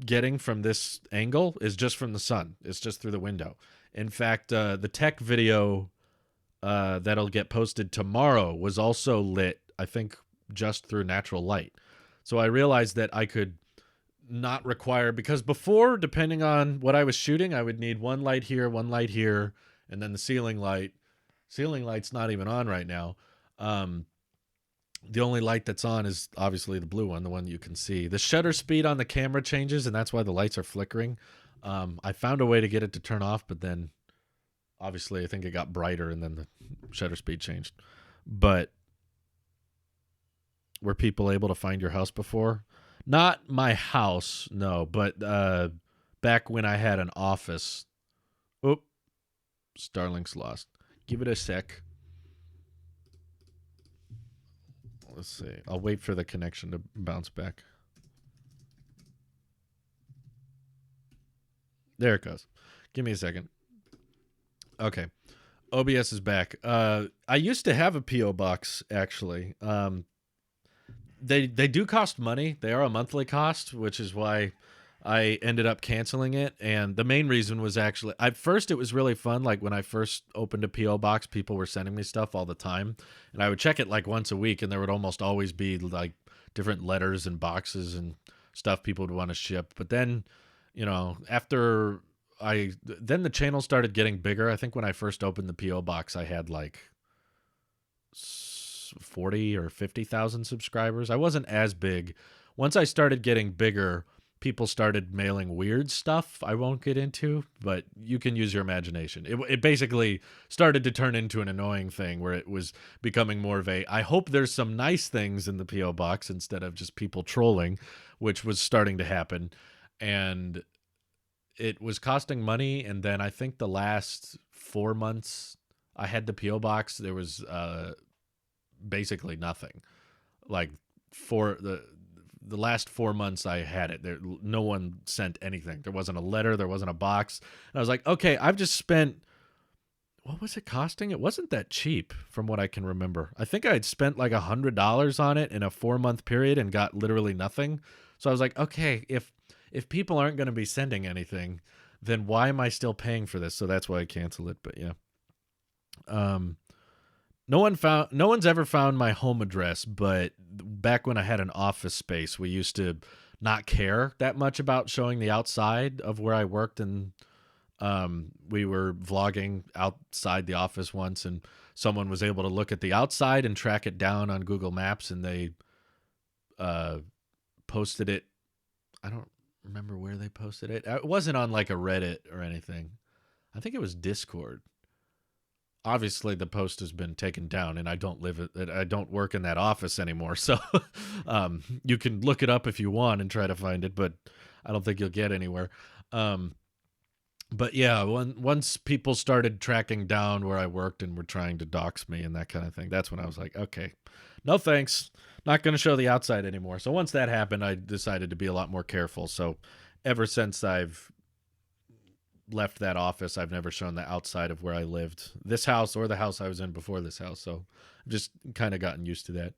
getting from this angle is just from the sun. It's just through the window. In fact, the tech video that'll get posted tomorrow was also lit, I think, just through natural light. So I realized that I could not require, because before, depending on what I was shooting, I would need one light here, and then the ceiling light. Ceiling light's not even on right now. The only light that's on is obviously the blue one, the one you can see. The shutter speed on the camera changes, and that's why the lights are flickering. I found a way to get it to turn off, but then obviously I think it got brighter and then the shutter speed changed. But were people able to find your house before? Not my house, no, but back when I had an office. Oop, Starlink's lost. Give it a sec. Let's see. I'll wait for the connection to bounce back. There it goes. Give me a second. Okay. OBS is back. I used to have a PO box actually. They do cost money. They are a monthly cost, which is why I ended up canceling it. And the main reason was actually at first it was really fun. Like when I first opened a PO box, people were sending me stuff all the time, and I would check it like once a week, and there would almost always be like different letters and boxes and stuff people would want to ship. But then, after then the channel started getting bigger. I think when I first opened the PO box, I had like 40 or 50,000 subscribers. I wasn't as big. Once I started getting bigger, people started mailing weird stuff I won't get into, but you can use your imagination. It basically started to turn into an annoying thing where it was becoming more of I hope there's some nice things in the PO box instead of just people trolling, which was starting to happen. And it was costing money. And then I think the last 4 months I had the PO box, there was basically nothing. Like for the last 4 months I had it, no one sent anything. There wasn't a letter, there wasn't a box. And I was like, okay, I've just spent, what was it costing? It wasn't that cheap from what I can remember. I think I had spent like $100 on it in a 4-month period and got literally nothing. So I was like, okay, if people aren't going to be sending anything, then why am I still paying for this? So that's why I canceled it. But yeah. No one's ever found my home address, but back when I had an office space, we used to not care that much about showing the outside of where I worked, and we were vlogging outside the office once, and someone was able to look at the outside and track it down on Google Maps, and they posted it. I don't remember where they posted it. It wasn't on like a Reddit or anything. I think it was Discord. Obviously the post has been taken down, and I don't work in that office anymore. So you can look it up if you want and try to find it, but I don't think you'll get anywhere. But yeah, once people started tracking down where I worked and were trying to dox me and that kind of thing, that's when I was like, okay, no thanks. Not going to show the outside anymore. So once that happened, I decided to be a lot more careful. So ever since I've left that office, I've never shown the outside of where I lived, this house or the house I was in before this house. So I've just kind of gotten used to that.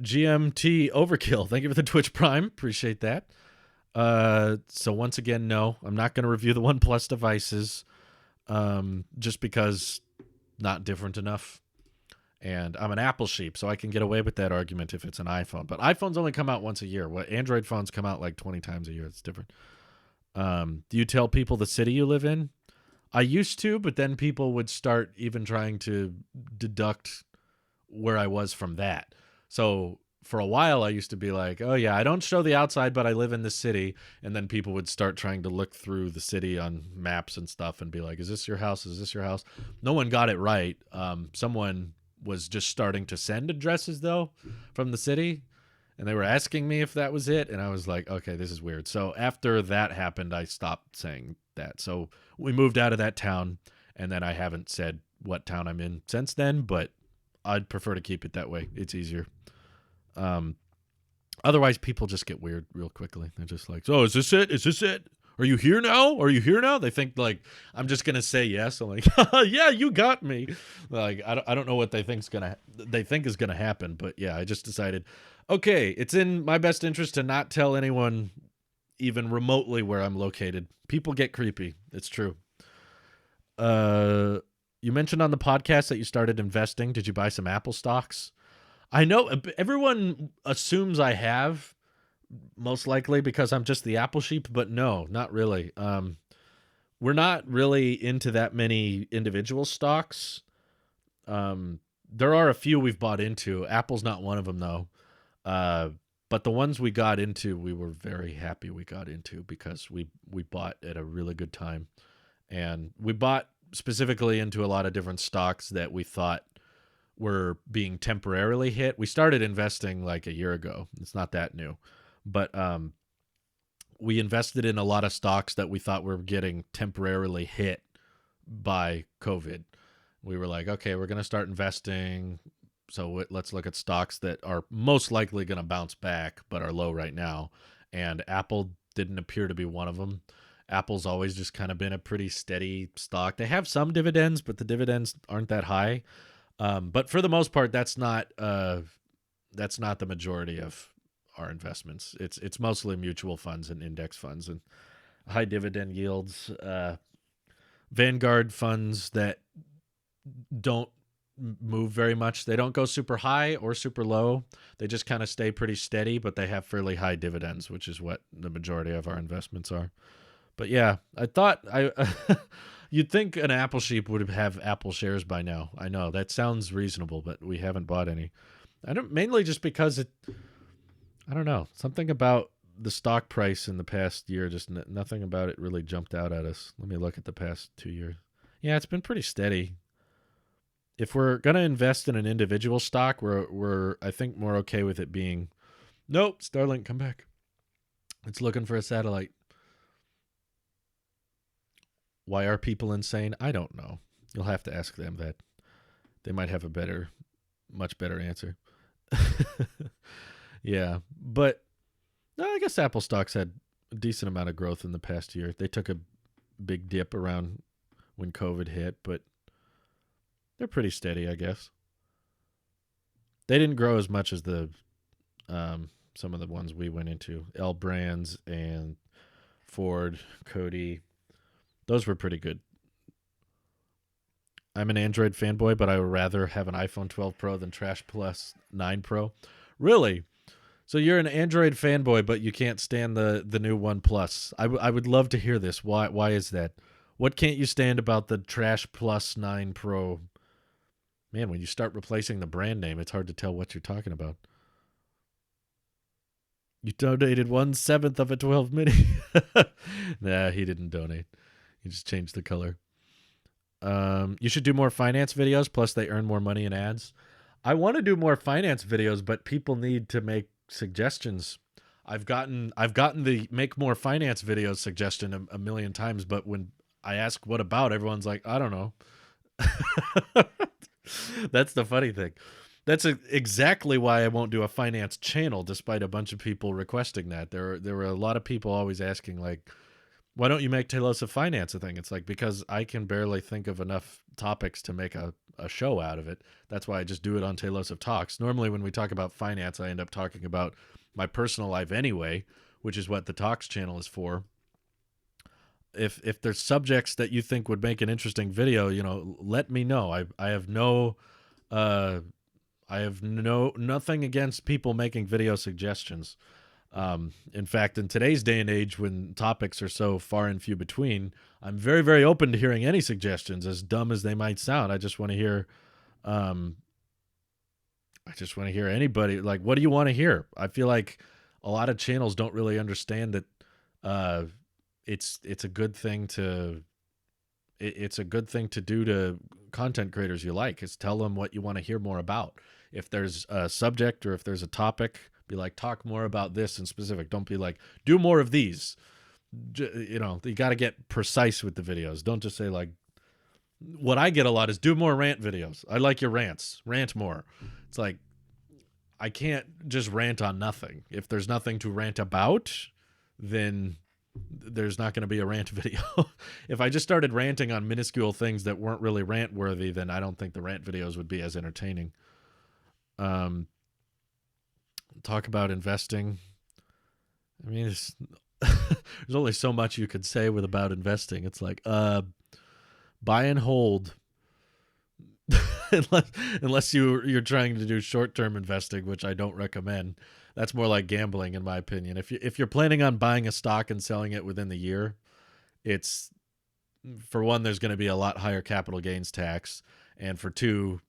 GMT Overkill, thank you for the Twitch Prime. Appreciate that. So once again, no, I'm not going to review the OnePlus devices, just because not different enough. And I'm an Apple sheep, so I can get away with that argument if it's an iPhone. But iPhones only come out once a year. What Android phones come out like 20 times a year. It's different. Do you tell people the city you live in? I used to, but then people would start even trying to deduct where I was from that. So for a while, I used to be like, oh yeah, I don't show the outside, but I live in the city. And then people would start trying to look through the city on maps and stuff and be like, is this your house? Is this your house? No one got it right. Someone was just starting to send addresses though from the city, and they were asking me if that was it, and I was like, okay, this is weird. So after that happened, I stopped saying that. So we moved out of that town, and then I haven't said what town I'm in since then, but I'd prefer to keep it that way. It's easier. Otherwise people just get weird real quickly. They're just like, so is this it? Is this it? Are you here now? Are you here now? They think like I'm just gonna say yes. I'm like, yeah, you got me. Like I don't know what they think is gonna happen, but yeah, I just decided, okay, it's in my best interest to not tell anyone even remotely where I'm located. People get creepy. It's true. You mentioned on the podcast that you started investing. Did you buy some Apple stocks? I know everyone assumes I have, most likely because I'm just the Apple sheep, but no, not really. We're not really into that many individual stocks. There are a few we've bought into. Apple's not one of them though. But the ones we got into, we were very happy we got into because we bought at a really good time. And we bought specifically into a lot of different stocks that we thought were being temporarily hit. We started investing like a year ago. It's not that new. But we invested in a lot of stocks that we thought were getting temporarily hit by COVID. We were like, okay, we're going to start investing So let's look at stocks that are most likely going to bounce back but are low right now. And Apple didn't appear to be one of them. Apple's always just kind of been a pretty steady stock. They have some dividends, but the dividends aren't that high. But for the most part, that's not the majority of our investments. It's mostly mutual funds and index funds and high dividend yields. Vanguard funds that don't move very much. They don't go super high or super low. They just kind of stay pretty steady, but they have fairly high dividends, which is what the majority of our investments are. But yeah, I thought you'd think an Apple sheep would have Apple shares by now. I know that sounds reasonable, but we haven't bought any. I don't mainly just because I don't know, something about the stock price in the past year, just nothing about it really jumped out at us. Let me look at the past 2 years. Yeah, it's been pretty steady. If we're gonna invest in an individual stock, we're I think more okay with it being, nope, Starlink, come back. It's looking for a satellite. Why are people insane? I don't know. You'll have to ask them that. They might have a much better answer. Yeah, but no, I guess Apple stocks had a decent amount of growth in the past year. They took a big dip around when COVID hit, but they're pretty steady, I guess. They didn't grow as much as the some of the ones we went into. L Brands and Ford, Cody. Those were pretty good. I'm an Android fanboy, but I would rather have an iPhone 12 Pro than Trash Plus 9 Pro. Really? So you're an Android fanboy, but you can't stand the new OnePlus. I would love to hear this. Why is that? What can't you stand about the Trash Plus 9 Pro? Man, when you start replacing the brand name, it's hard to tell what you're talking about. You donated 1/7 of a 12 mini. Nah, he didn't donate. He just changed the color. You should do more finance videos. Plus, they earn more money in ads. I want to do more finance videos, but people need to make suggestions. I've gotten the make more finance videos suggestion a million times, but when I ask what about, everyone's like, I don't know. That's the funny thing. That's exactly why I won't do a finance channel, despite a bunch of people requesting that. There were a lot of people always asking, like, why don't you make Talos of Finance a thing? It's like, because I can barely think of enough topics to make a show out of it. That's why I just do it on Talos of Talks. Normally when we talk about finance, I end up talking about my personal life anyway, which is what the Talks channel is for. If there's subjects that you think would make an interesting video, let me know. I have nothing against people making video suggestions. In fact, in today's day and age, when topics are so far and few between, I'm very, very open to hearing any suggestions, as dumb as they might sound. I just want to hear, anybody. Like, what do you want to hear? I feel like a lot of channels don't really understand that, it's a good thing to, it's a good thing to do to content creators you like, is tell them what you want to hear more about. If there's a subject or if there's a topic, be like, talk more about this in specific. Don't be like, do more of these. You got to get precise with the videos. Don't just say, like, what I get a lot is, do more rant videos. I like your rants. Rant more. It's like, I can't just rant on nothing. If there's nothing to rant about, then there's not going to be a rant video. If I just started ranting on minuscule things that weren't really rant worthy, then I don't think the rant videos would be as entertaining. Talk about investing. I mean, there's only so much you could say about investing. It's like, buy and hold. unless you're trying to do short-term investing, which I don't recommend. That's more like gambling, in my opinion. If you're planning on buying a stock and selling it within the year, it's, for one, there's going to be a lot higher capital gains tax, and for two,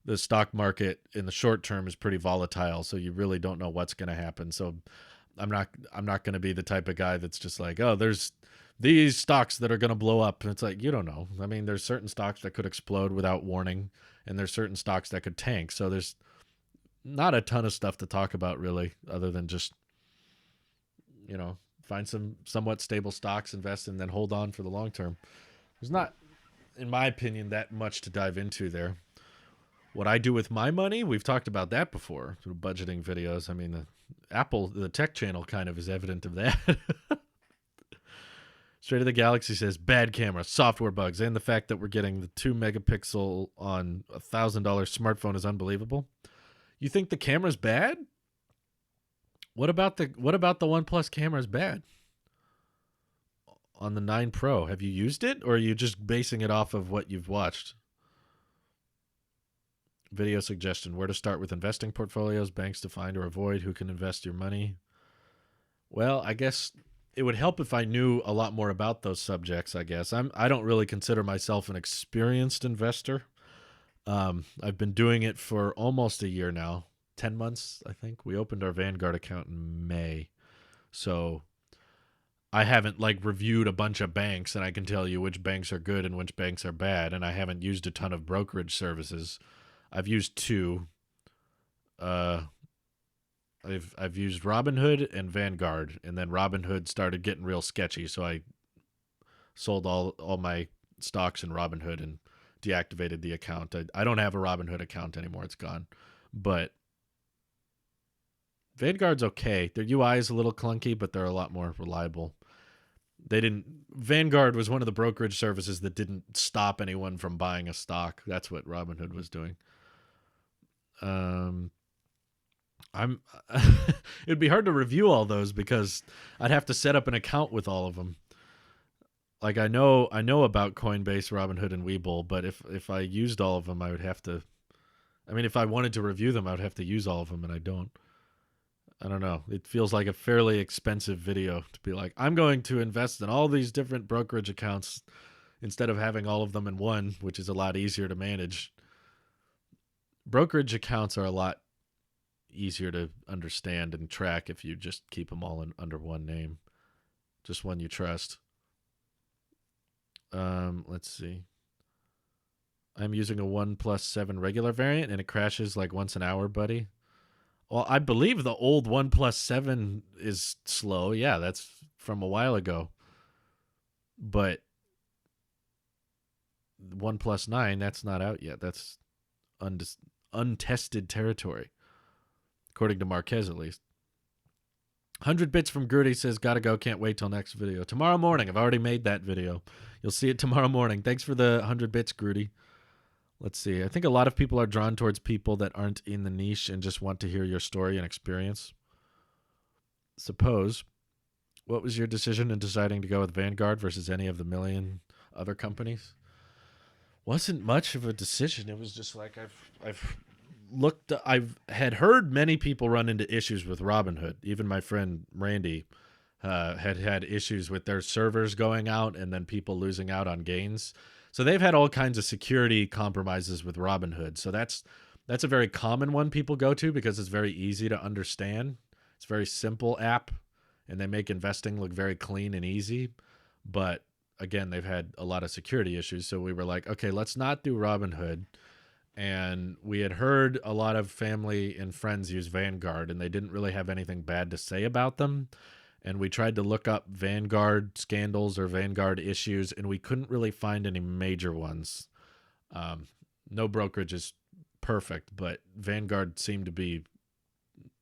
the stock market in the short term is pretty volatile, so you really don't know what's going to happen. So I'm not going to be the type of guy that's just like, oh, there's these stocks that are going to blow up. And it's like, you don't know. I mean, there's certain stocks that could explode without warning, and there's certain stocks that could tank. So there's not a ton of stuff to talk about, really, other than just, find some somewhat stable stocks, invest, and then hold on for the long term. There's not, in my opinion, that much to dive into there. What I do with my money, we've talked about that before through budgeting videos. I mean, the tech channel kind of is evident of that. Straight to the Galaxy says, bad camera, software bugs, and the fact that we're getting the 2 megapixel on $1,000 smartphone is unbelievable. You think the camera's bad? What about the OnePlus camera is bad? On the 9 Pro, have you used it, or are you just basing it off of what you've watched? Video suggestion, where to start with investing portfolios, banks to find or avoid, who can invest your money. Well, I guess it would help if I knew a lot more about those subjects, I guess. I don't really consider myself an experienced investor. I've been doing it for almost a year now, 10 months, I think. We opened our Vanguard account in May. So I haven't reviewed a bunch of banks, and I can tell you which banks are good and which banks are bad, and I haven't used a ton of brokerage services. I've used 2. I've used Robinhood and Vanguard, and then Robinhood started getting real sketchy, so I sold all my stocks in Robinhood and deactivated the account. I don't have a Robinhood account anymore. It's gone. But Vanguard's okay. Their UI is a little clunky, but they're a lot more reliable. Vanguard was one of the brokerage services that didn't stop anyone from buying a stock. That's what Robinhood was doing. It'd be hard to review all those because I'd have to set up an account with all of them. Like I know about Coinbase, Robinhood, and Webull, but if I used all of them, I would have to. I mean, if I wanted to review them, I would have to use all of them, and I don't. I don't know. It feels like a fairly expensive video to be like, I'm going to invest in all these different brokerage accounts instead of having all of them in one, which is a lot easier to manage. Brokerage accounts are a lot easier to understand and track if you just keep them all under one name, just one you trust. Let's see. I'm using a OnePlus 7 regular variant, and it crashes like once an hour, buddy. Well, I believe the old OnePlus 7 is slow. Yeah, that's from a while ago. But OnePlus 9, that's not out yet. That's untested territory, according to Marquez at least. 100 bits from Gertie says, gotta go, can't wait till next video. Tomorrow morning. I've already made that video. You'll see it tomorrow morning. Thanks for the 100 bits, Gertie. Let's see. I think a lot of people are drawn towards people that aren't in the niche and just want to hear your story and experience. Suppose, what was your decision in deciding to go with Vanguard versus any of the million other companies? Wasn't much of a decision. It was just like I've had heard many people run into issues with Robinhood. Even my friend Randy had issues with their servers going out and then people losing out on gains. So they've had all kinds of security compromises with Robinhood. So that's a very common one people go to because it's very easy to understand. It's a very simple app, and they make investing look very clean and easy. But again, they've had a lot of security issues. So we were like, okay, let's not do Robinhood. And we had heard a lot of family and friends use Vanguard, and they didn't really have anything bad to say about them. And we tried to look up Vanguard scandals or Vanguard issues, and we couldn't really find any major ones. No brokerage is perfect, but Vanguard seemed to be,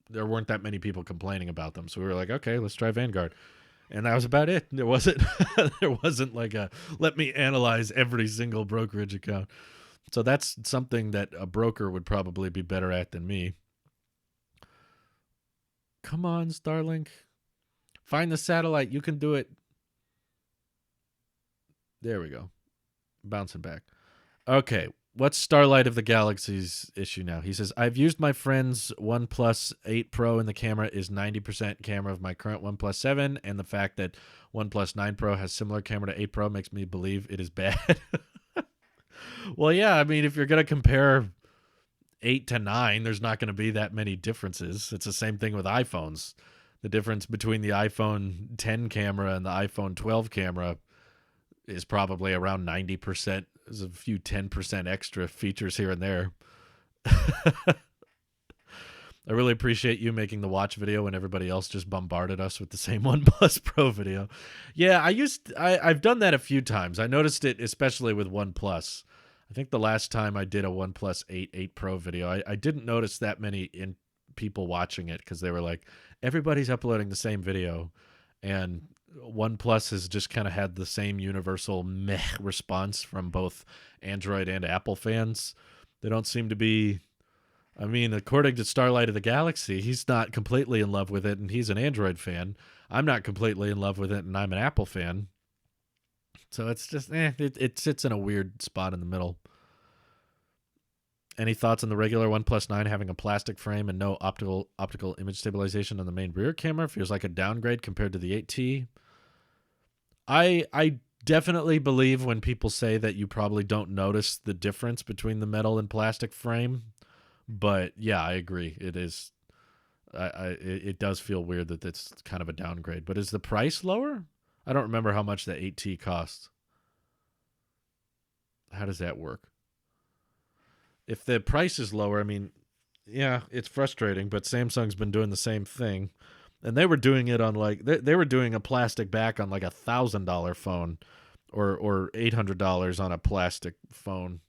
there weren't that many people complaining about them. So we were like, okay, let's try Vanguard. And that was about it. There wasn't like a, let me analyze every single brokerage account. So that's something that a broker would probably be better at than me. Come on, Starlink. Find the satellite. You can do it. There we go. Bouncing back. Okay. What's Starlight of the Galaxy's issue now? He says, I've used my friend's OnePlus 8 Pro and the camera is 90% camera of my current OnePlus 7. And the fact that OnePlus 9 Pro has similar camera to 8 Pro makes me believe it is bad. Well, yeah. I mean, if you're going to compare 8 to 9, there's not going to be that many differences. It's the same thing with iPhones. The difference between the iPhone 10 camera and the iPhone 12 camera is probably around 90%. There's a few 10% extra features here and there. I really appreciate you making the watch video when everybody else just bombarded us with the same OnePlus Pro video. Yeah, I've done that a few times. I noticed it especially with OnePlus. I think the last time I did a OnePlus 8 Pro video, I didn't notice that many people watching it because they were like, everybody's uploading the same video. And OnePlus has just kind of had the same universal meh response from both Android and Apple fans. They don't seem to be. I mean, according to Starlight of the Galaxy, he's not completely in love with it, and he's an Android fan. I'm not completely in love with it, and I'm an Apple fan. So it's just, it sits in a weird spot in the middle. Any thoughts on the regular OnePlus 9 having a plastic frame and no optical image stabilization on the main rear camera? Feels like a downgrade compared to the 8T. I definitely believe when people say that you probably don't notice the difference between the metal and plastic frame. But yeah, I agree. It is. It does feel weird that it's kind of a downgrade. But is the price lower? I don't remember how much the 8T costs. How does that work? If the price is lower, I mean, yeah, it's frustrating, but Samsung's been doing the same thing. And they were doing it on like, they were doing a plastic back on like $1,000 phone or $800 on a plastic phone.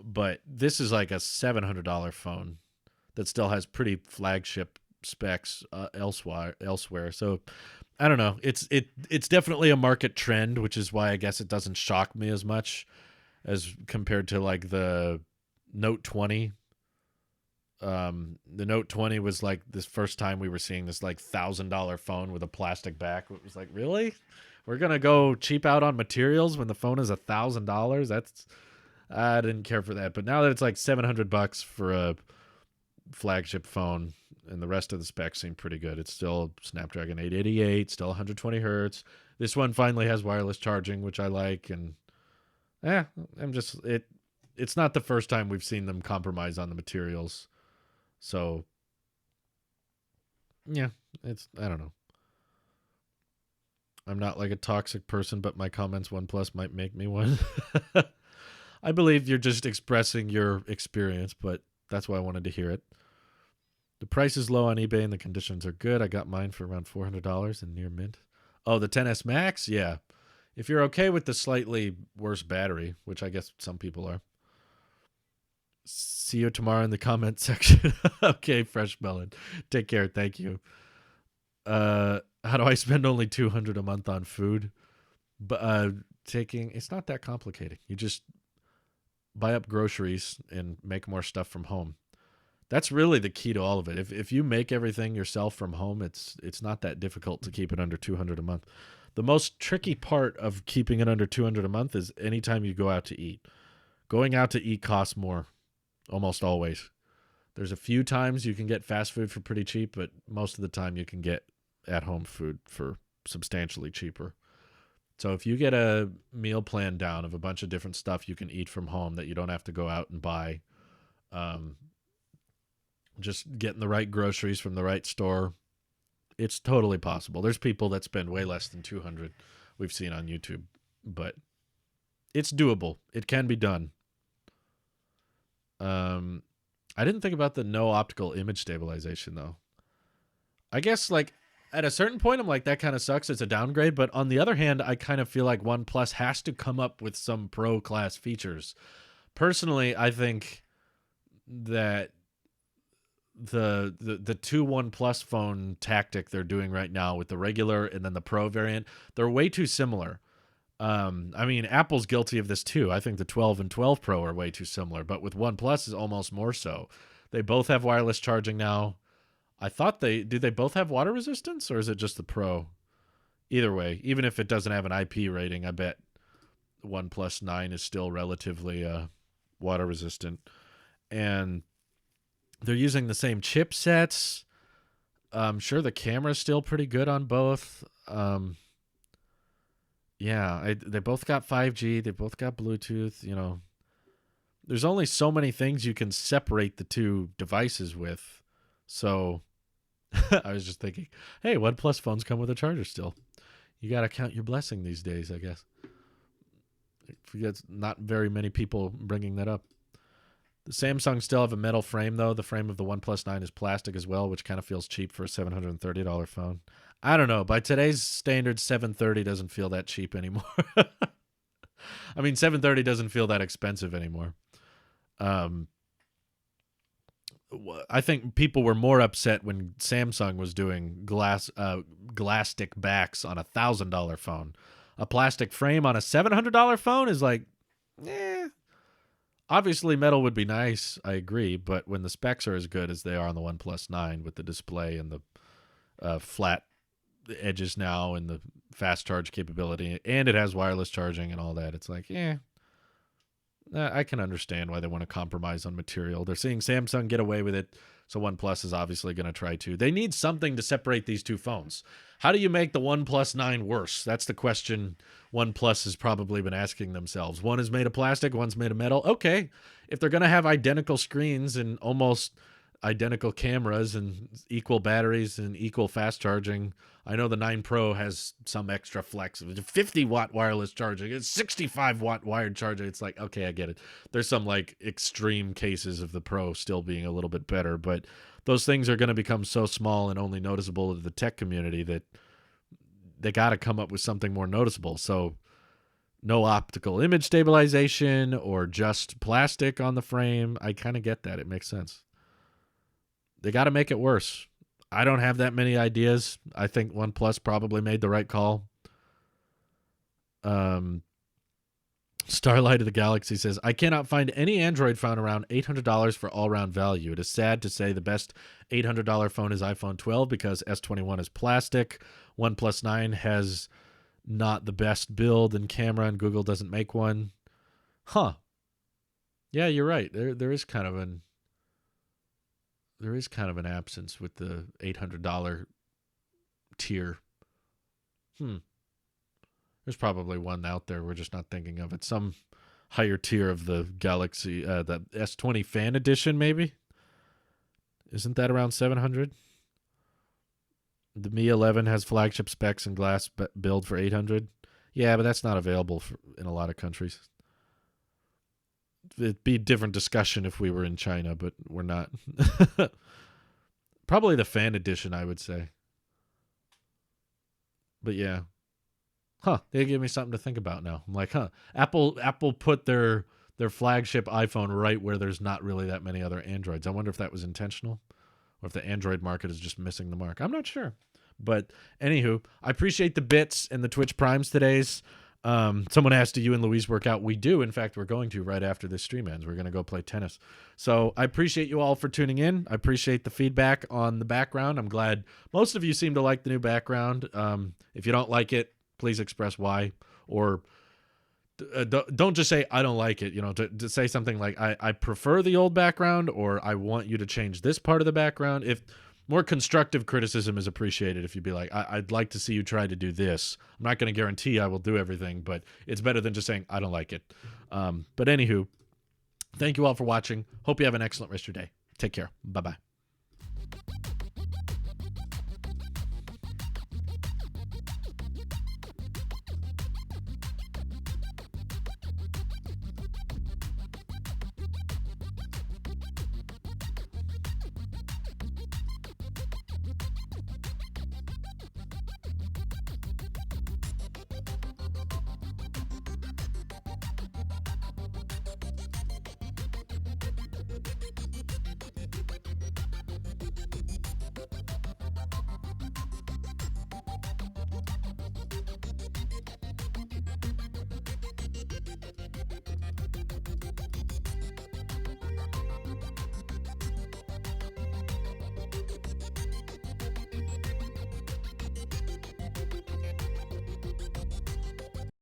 But this is like a $700 phone that still has pretty flagship specs elsewhere. So I don't know. It's definitely a market trend, which is why I guess it doesn't shock me as much as compared to like the Note 20. The Note 20 was like this first time we were seeing this like $1,000 phone with a plastic back. It was like, really? We're gonna go cheap out on materials when the phone is $1,000? I didn't care for that. But now that it's like $700 for a flagship phone, and the rest of the specs seem pretty good. It's still Snapdragon 888, still 120 hertz. This one finally has wireless charging, which I like, and it's not the first time we've seen them compromise on the materials. So yeah, I don't know. I'm not like a toxic person, but my comments OnePlus might make me one. I believe you're just expressing your experience, but that's why I wanted to hear it. The price is low on eBay and the conditions are good. I got mine for around $400 in near mint. Oh, the XS Max? Yeah. If you're okay with the slightly worse battery, which I guess some people are. See you tomorrow in the comment section. Okay, Fresh Melon. Take care. Thank you. How do I spend only $200 a month on food? But it's not that complicated. You just buy up groceries and make more stuff from home. That's really the key to all of it. If you make everything yourself from home, it's not that difficult to keep it under $200 a month. The most tricky part of keeping it under $200 a month is anytime you go out to eat. Going out to eat costs more, almost always. There's a few times you can get fast food for pretty cheap, but most of the time you can get at-home food for substantially cheaper. So if you get a meal plan down of a bunch of different stuff you can eat from home that you don't have to go out and buy, just getting the right groceries from the right store, it's totally possible. There's people that spend way less than $200 we've seen on YouTube, but it's doable. It can be done. I didn't think about the no optical image stabilization though. I guess like at a certain point I'm like, that kind of sucks. It's a downgrade. But on the other hand, I kind of feel like OnePlus has to come up with some pro class features. Personally, I think that the two OnePlus phone tactic they're doing right now with the regular and then the Pro variant, they're way too similar. I mean, Apple's guilty of this too. I think the 12 and 12 Pro are way too similar, but with OnePlus is almost more so. They both have wireless charging now. I thought do they both have water resistance, or is it just the Pro? Either way, even if it doesn't have an IP rating, I bet OnePlus 9 is still relatively water resistant. And they're using the same chipsets. I'm sure the camera's still pretty good on both. They both got 5G. They both got Bluetooth. You know, there's only so many things you can separate the two devices with. So I was just thinking, hey, OnePlus phones come with a charger still. You got to count your blessing these days, I guess. It's not very many people bringing that up. The Samsung still have a metal frame, though. The frame of the OnePlus 9 is plastic as well, which kind of feels cheap for a $730 phone. I don't know. By today's standards, $730 doesn't feel that cheap anymore. I mean, 730 doesn't feel that expensive anymore. I think people were more upset when Samsung was doing glasstic backs on $1,000 phone. A plastic frame on a $700 phone is like, obviously metal would be nice. I agree, but when the specs are as good as they are on the OnePlus 9 with the display and the flat edges now and the fast charge capability, and it has wireless charging and all that, it's like, I can understand why they want to compromise on material. They're seeing Samsung get away with it, so OnePlus is obviously going to try to. They need something to separate these two phones. How do you make the OnePlus 9 worse? That's the question OnePlus has probably been asking themselves. One is made of plastic, one's made of metal. Okay, if they're going to have identical screens and almost identical cameras and equal batteries and equal fast charging. I know the 9 Pro has some extra flex. 50-watt wireless charging. It's 65-watt wired charging. It's like, okay, I get it. There's some like extreme cases of the Pro still being a little bit better, but those things are going to become so small and only noticeable to the tech community that they got to come up with something more noticeable. So no optical image stabilization or just plastic on the frame. I kind of get that. It makes sense. They got to make it worse. I don't have that many ideas. I think OnePlus probably made the right call. Starlight of the Galaxy says, I cannot find any Android phone around $800 for all-round value. It is sad to say the best $800 phone is iPhone 12 because S21 is plastic. OnePlus 9 has not the best build and camera, and Google doesn't make one. Huh. Yeah, you're right. There is kind of an absence with the $800 tier. There's probably one out there we're just not thinking of. It's some higher tier of the Galaxy, the S20 Fan Edition, maybe? Isn't that around $700? The Mi 11 has flagship specs and glass build for $800. Yeah, but that's not available in a lot of countries. It'd be a different discussion if we were in China, but we're not. Probably the Fan Edition, I would say. But yeah. They give me something to think about now. I'm like, Apple put their flagship iPhone right where there's not really that many other Androids. I wonder if that was intentional or if the Android market is just missing the mark. I'm not sure. But anywho, I appreciate the bits and the Twitch Primes today's. Someone asked, do you and Louise work out? We do. In fact, we're going to right after this stream ends. We're going to go play tennis. So I appreciate you all for tuning in. I appreciate the feedback on the background. I'm glad most of you seem to like the new background. If you don't like it, please express why, or don't just say, I don't like it, to say something like, I prefer the old background, or I want you to change this part of the background. If more constructive criticism is appreciated, if you'd be like, I'd like to see you try to do this. I'm not going to guarantee I will do everything, but it's better than just saying, I don't like it. But anywho, thank you all for watching. Hope you have an excellent rest of your day. Take care. Bye-bye.